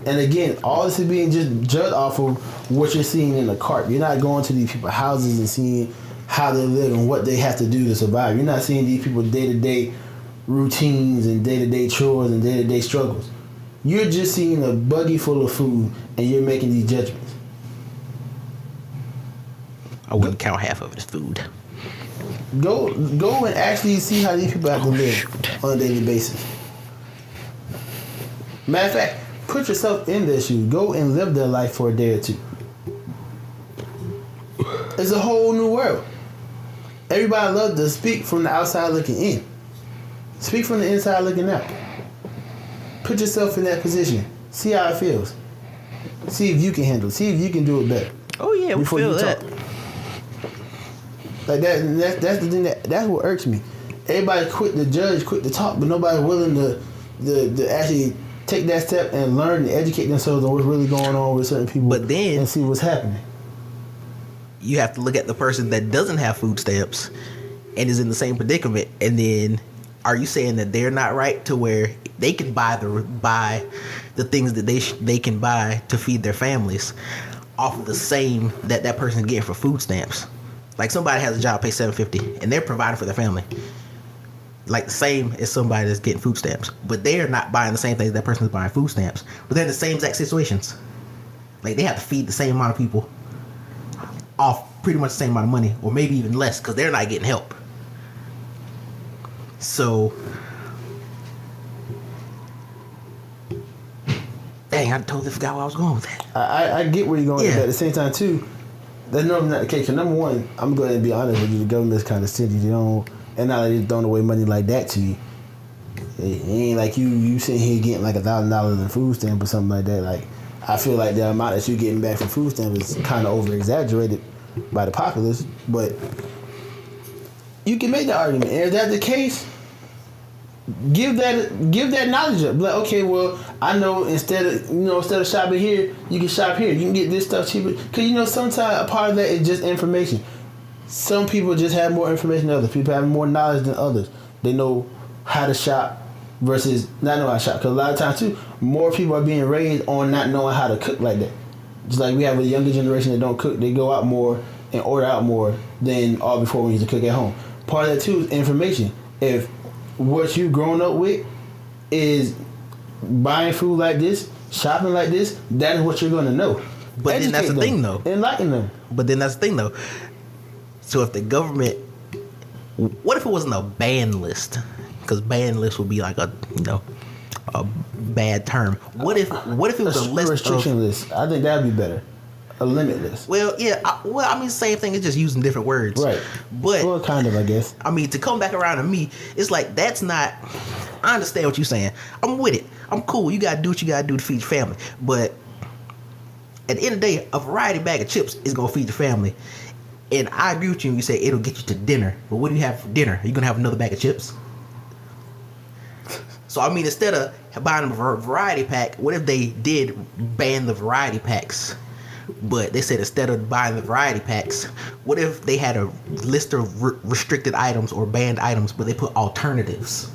And again, all this is being just judged off of what you're seeing in the cart. You're not going to these people's houses and seeing how they live and what they have to do to survive. You're not seeing these people day-to-day routines and day-to-day chores and day-to-day struggles. You're just seeing a buggy full of food and you're making these judgments. I wouldn't count half of it as food. Go and actually see how these people have to live on a daily basis. Matter of fact, put yourself in their shoes. Go and live their life for a day or two. It's a whole new world. Everybody loves to speak from the outside looking in. Speak from the inside looking out. Put yourself in that position. See how it feels. See if you can handle it. See if you can do it better. Oh yeah, we feel that. Like that's the thing that's what irks me. Everybody quit to judge, quit to talk, but nobody willing to actually take that step and learn and educate themselves on what's really going on with certain people. But then, and see what's happening. You have to look at the person that doesn't have food stamps and is in the same predicament, and then are you saying that they're not right to where they can buy the things that they can buy to feed their families off of the same that person's getting for food stamps? Like, somebody has a job, pay $750, and they're providing for their family, like the same as somebody that's getting food stamps, but they're not buying the same things that person's buying food stamps. But they're in the same exact situations. Like, they have to feed the same amount of people off pretty much the same amount of money, or maybe even less, because they're not getting help. So, dang, I totally forgot where I was going with that. I get where you're going with that. At the same time, too, that's normally not the case. Cause number one, I'm going to be honest with you, the government's kind of stingy. They don't, and now they're throwing away money like that to you. It ain't like you sitting here getting like $1,000 in food stamp or something like that. Like, I feel like the amount that you're getting back from food stamp is kind of over exaggerated by the populace, but you can make the argument. And if that's the case, give that knowledge up. Like, okay, well, I know instead of shopping here, you can shop here. You can get this stuff cheaper. Because sometimes a part of that is just information. Some people just have more information than others. People have more knowledge than others. They know how to shop versus not know how to shop. Because a lot of times too, more people are being raised on not knowing how to cook like that. Just like we have a younger generation that don't cook, they go out more and order out more than all before we used to cook at home. Part of that too is information. If what you've grown up with is buying food like this, shopping like this, that is what you're going to know. But then that's the thing, though. Enlighten them. But then that's the thing, though. So if the government, what if it wasn't a ban list? Because ban list would be like a bad term. What if it was a list restriction list? I think that'd be better. a limitless. Well, yeah. I mean, same thing. It's just using different words. Right. But Well, kind of, I guess. I mean, to come back around to me, it's like that's not. I understand what you're saying. I'm with it. I'm cool. You gotta do what you gotta do to feed your family. But at the end of the day, a variety bag of chips is gonna feed your family. And I agree with you when you say it'll get you to dinner. But what do you have for dinner? Are you gonna have another bag of chips? So I mean, instead of buying a variety pack, what if they did ban the variety packs? But they said instead of buying the variety packs, what if they had a list of restricted items or banned items, but they put alternatives?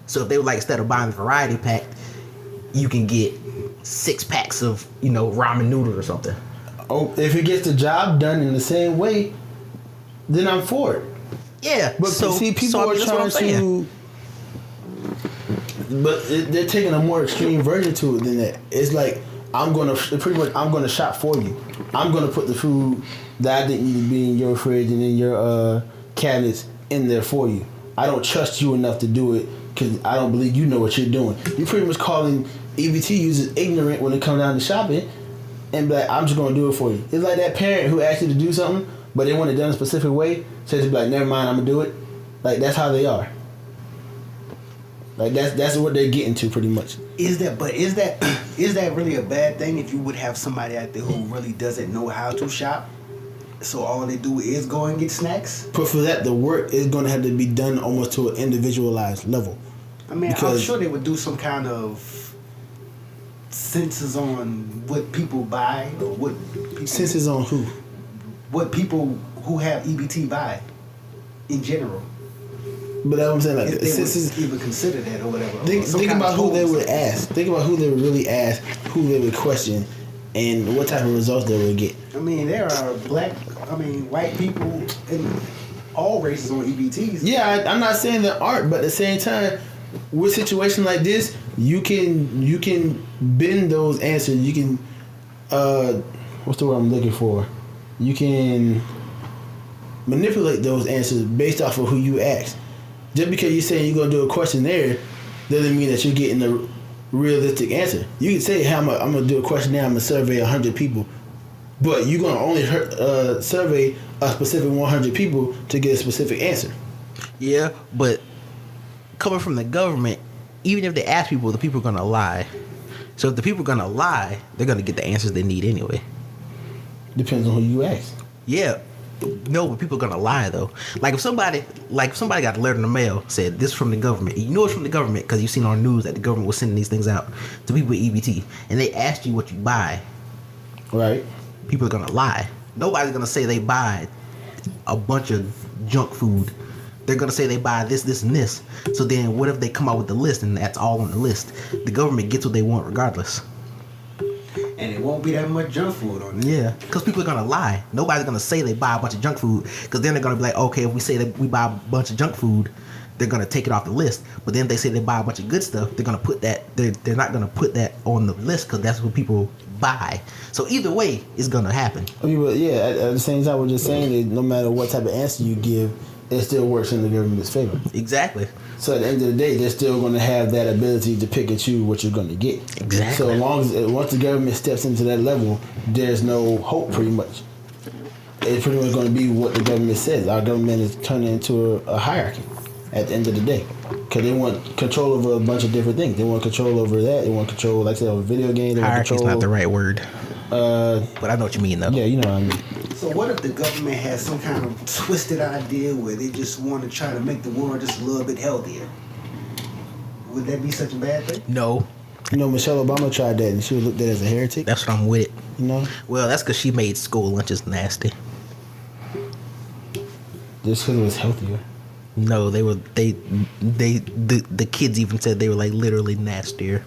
So if they were like, instead of buying the variety pack, you can get 6 packs of, ramen noodles or something. Oh, if it gets the job done in the same way, then I'm for it. Yeah, But see, people are trying to. But they're taking a more extreme version to it than that. It's like I'm gonna shop for you. I'm gonna put the food that I didn't need to be in your fridge and in your cabinets in there for you. I don't trust you enough to do it because I don't believe you know what you're doing. You're pretty much calling EBT users ignorant when it comes down to shopping, and be like, I'm just gonna do it for you. It's like that parent who asked you to do something, but they want it done a specific way, so to be like, never mind, I'm gonna do it. Like that's how they are. Like that's what they're getting to pretty much. Is that really a bad thing if you would have somebody out there who really doesn't know how to shop? So all they do is go and get snacks? But for that, the work is going to have to be done almost to an individualized level. I mean, I'm sure they would do some kind of census on what people buy or what people... Census on who? What people who have EBT buy in general. But that's what I'm saying. Like, if they would even consider that or whatever. Think about who they would ask. Think about who they would really ask, who they would question, and what type of results they would get. I mean, there are white people in all races on EBTs. Yeah, I'm not saying there aren't, but at the same time, with a situation like this, you can bend those answers. You can, what's the word I'm looking for? You can manipulate those answers based off of who you ask. Just because you're saying you're going to do a questionnaire doesn't mean that you're getting a realistic answer. You can say, I'm going to do a questionnaire, I'm going to survey 100 people. But you're going to only survey a specific 100 people to get a specific answer. Yeah, but coming from the government, even if they ask people, the people are going to lie. So if the people are going to lie, they're going to get the answers they need anyway. Depends on who you ask. Yeah. No, but people are gonna lie though. Like if somebody got a letter in the mail said this from the government, you know it's from the government because you've seen on the news that the government was sending these things out to people with EBT, and they asked you what you buy. Right. People are gonna lie. Nobody's gonna say they buy a bunch of junk food. They're gonna say they buy this, this, and this. So then, what if they come out with the list and that's all on the list? The government gets what they want regardless. And it won't be that much junk food on there. Yeah, because people are going to lie. Nobody's going to say they buy a bunch of junk food, because then they're going to be like, okay, if we say that we buy a bunch of junk food, they're going to take it off the list. But then if they say they buy a bunch of good stuff, they're going to put that, they're not going to put that on the list because that's what people buy. So either way, it's going to happen. I mean, but yeah, at the same time, we're just saying that no matter what type of answer you give, it still works in the government's favor. Exactly. So at the end of the day, they're still going to have that ability to pick and choose what you're going to get. Exactly. So as long as once the government steps into that level, there's no hope pretty much. It's pretty much going to be what the government says. Our government is turning into a hierarchy at the end of the day. Because they want control over a bunch of different things. They want control over that. They want control, like I said, over video games. Hierarchy is not the right word. But I know what you mean, though. Yeah, you know what I mean. So what if the government has some kind of twisted idea where they just want to try to make the world just a little bit healthier? Would that be such a bad thing? No. You know, Michelle Obama tried that and she was looked at as a heretic. That's what I'm with it. You know? Well, that's because she made school lunches nasty. Just because it was healthier. No, the kids even said they were like literally nastier.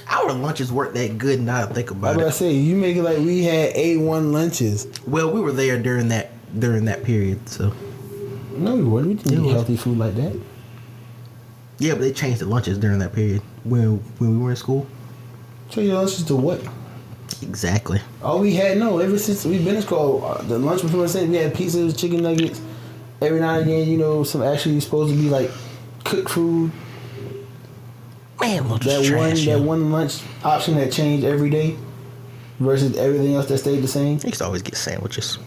Our lunches weren't that good now I think about it. I say, you make it like we had A1 lunches. Well, we were there during that period, so. No, we weren't. We didn't eat healthy food like that. Yeah, but they changed the lunches during that period when we were in school. Change your lunches to what? Exactly. All we had, ever since we've been in school, the lunch before saying we had pizzas, chicken nuggets. Every now and again, some actually supposed to be like cooked food. Man, lunch was trash. That one lunch option that changed every day. versus everything else that stayed the same. You used to always get sandwiches.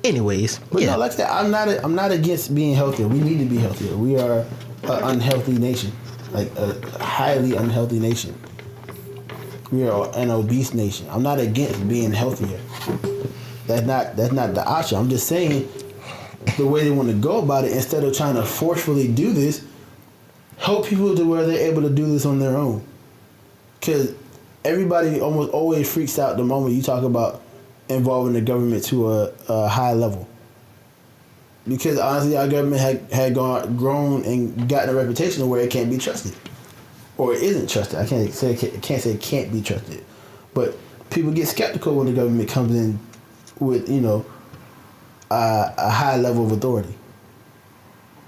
Anyways, But no, like I said, I'm not against being healthier. We need to be healthier. We are an unhealthy nation, like a highly unhealthy nation. We are an obese nation. I'm not against being healthier. That's not the option. I'm just saying the way they want to go about it, instead of trying to forcefully do this, help people to where they're able to do this on their own. Because everybody almost always freaks out the moment you talk about involving the government to a high level. Because honestly, our government had grown and gotten a reputation where it can't be trusted, or it isn't trusted. I can't say it can't be trusted, but people get skeptical when the government comes in with a high level of authority.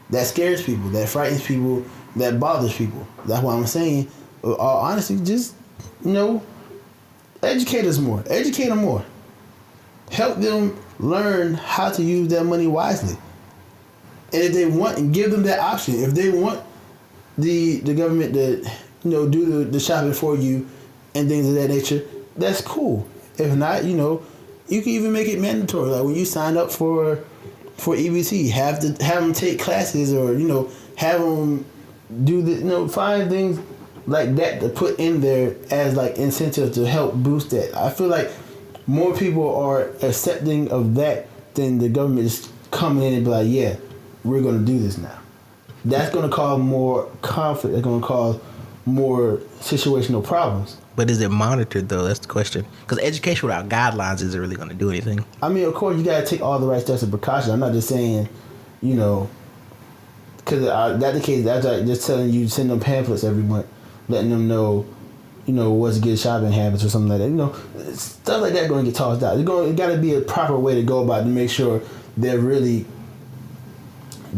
That scares people. That frightens people. That bothers people. That's why I'm saying, honestly, just educate us more. Educate them more. Help them learn how to use their money wisely. And if they want, and give them that option. If they want the government to do the shopping for you and things of that nature, that's cool. If not, you can even make it mandatory. Like when you sign up for EBT, have them take classes, or have them do the find things like that to put in there as like incentives to help boost that. I feel like more people are accepting of that than the government just coming in and be like, yeah, we're going to do this now. That's going to cause more conflict. It's going to cause more situational problems. But is it monitored, though? That's the question. Because education without guidelines isn't really going to do anything. I mean, of course, you got to take all the right steps and precautions. I'm not just saying, because that's the case. That's like just telling you, send them pamphlets every month, letting them know, what's good shopping habits or something like that. Stuff like that going to get tossed out. It got to be a proper way to go about it to make sure they're really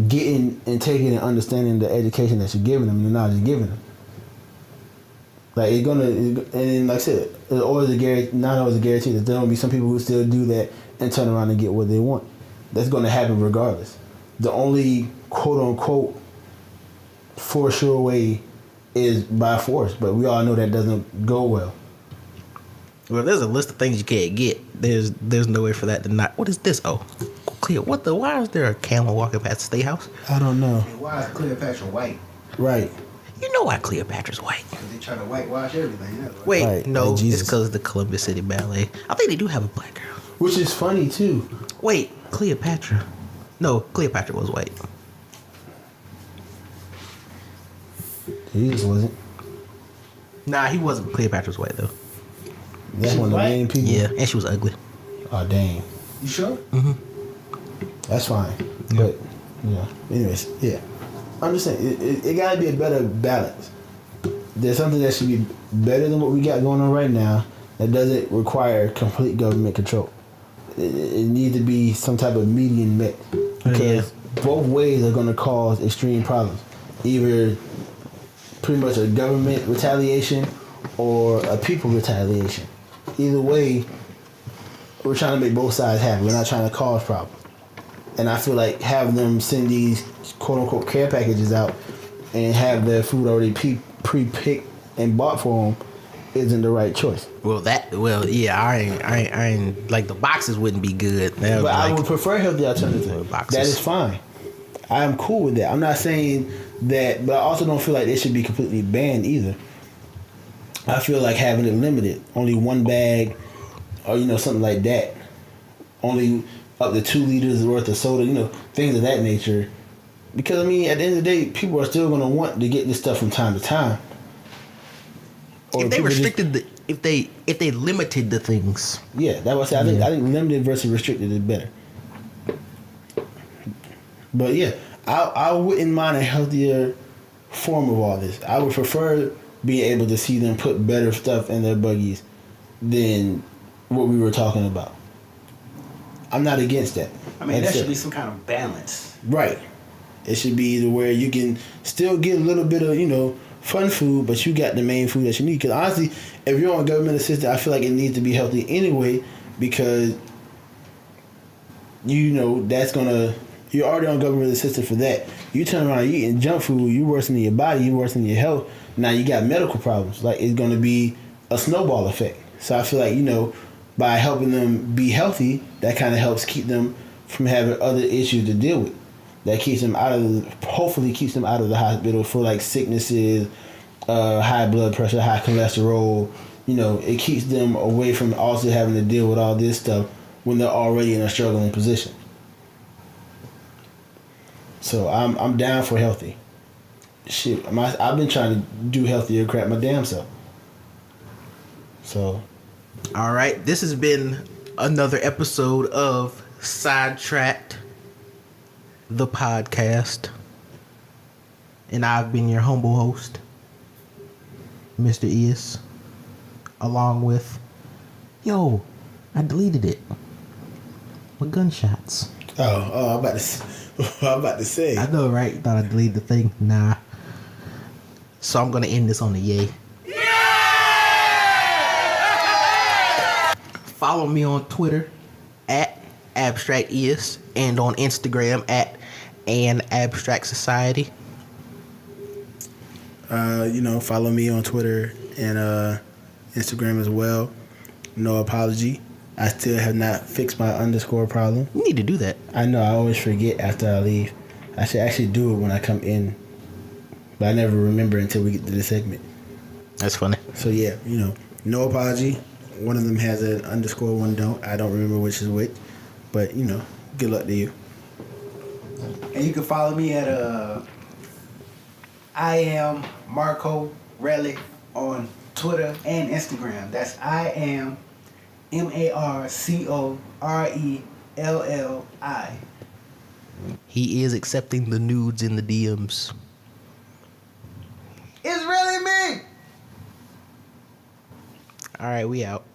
getting and taking and understanding the education that you're giving them and the knowledge you're giving them. Like and then, like I said, it's always not always a guarantee that there will be some people who still do that and turn around and get what they want. That's going to happen regardless. The only quote unquote for sure way is by force, but we all know that doesn't go well. Well, there's a list of things you can't get. There's no way for that to not. What is this? Oh, Cleo, why is there a camel walking past the State House? I don't know. And why is Cleopatra white? Right. You know why Cleopatra's white? Because they try to whitewash everything. Wait, right, no, like Jesus. It's because of the Columbus City Ballet. I think they do have a black girl. Which is funny too. Wait, Cleopatra. No, Cleopatra was white. Jesus wasn't. Nah, he wasn't. Cleopatra's white, though. That's one of the main people. Yeah, and she was ugly. Oh, dang. You sure? Mm-hmm. That's fine. But, anyways, yeah. I'm just saying, it got to be a better balance. There's something that should be better than what we got going on right now that doesn't require complete government control. It needs to be some type of median met. Because both ways are going to cause extreme problems. Either pretty much a government retaliation or a people retaliation. Either way, we're trying to make both sides happy. We're not trying to cause problems. And I feel like having them send these quote-unquote care packages out and have their food already pre-picked and bought for them isn't the right choice. I ain't like the boxes wouldn't be good. But I would prefer healthy alternative. Boxes. That is fine. I am cool with that. I'm not saying that, but I also don't feel like they should be completely banned either. I feel like having it limited, only one bag, or something like that, only up to 2 liters worth of soda, things of that nature. Because at the end of the day, people are still going to want to get this stuff from time to time. Or if they restricted if they limited the things. Yeah, that was. I think limited versus restricted is better. But yeah, I wouldn't mind a healthier form of all this. I would prefer being able to see them put better stuff in their buggies than what we were talking about. I'm not against that. There should be some kind of balance. Right. It should be either where you can still get a little bit of, fun food, but you got the main food that you need. Because honestly, if you're on government assistance, I feel like it needs to be healthy anyway, because, that's going to... You're already on government assistance for that. You turn around, you eating junk food, you worsening your body, you worsening your health. Now you got medical problems. Like, it's going to be a snowball effect. So I feel like, by helping them be healthy, that kind of helps keep them from having other issues to deal with. That keeps them hopefully keeps them out of the hospital for like sicknesses, high blood pressure, high cholesterol. It keeps them away from also having to deal with all this stuff when they're already in a struggling position. So I'm down for healthy. Shit, I've been trying to do healthier crap my damn self. So, all right, this has been another episode of Sidetrack'd, the podcast, and I've been your humble host, Mr. Ious, along with, I deleted it with gunshots. I'm about to say. I know, right? Thought I deleted the thing. Nah. So I'm gonna end this on the yay. Follow me on Twitter at AbstractIous and on Instagram at An Abstract Society. Follow me on Twitter and Instagram as well. No apology. I still have not fixed my underscore problem. You need to do that. I know, I always forget after I leave. I should actually do it when I come in. But I never remember until we get to the segment. That's funny. So yeah, no apology. One of them has an underscore, one don't. I don't remember which is which. But, good luck to you. And you can follow me at I am Marco Relli on Twitter and Instagram. That's I am MarcoRelli. He is accepting the nudes in the DMs. It's really me. All right, we out.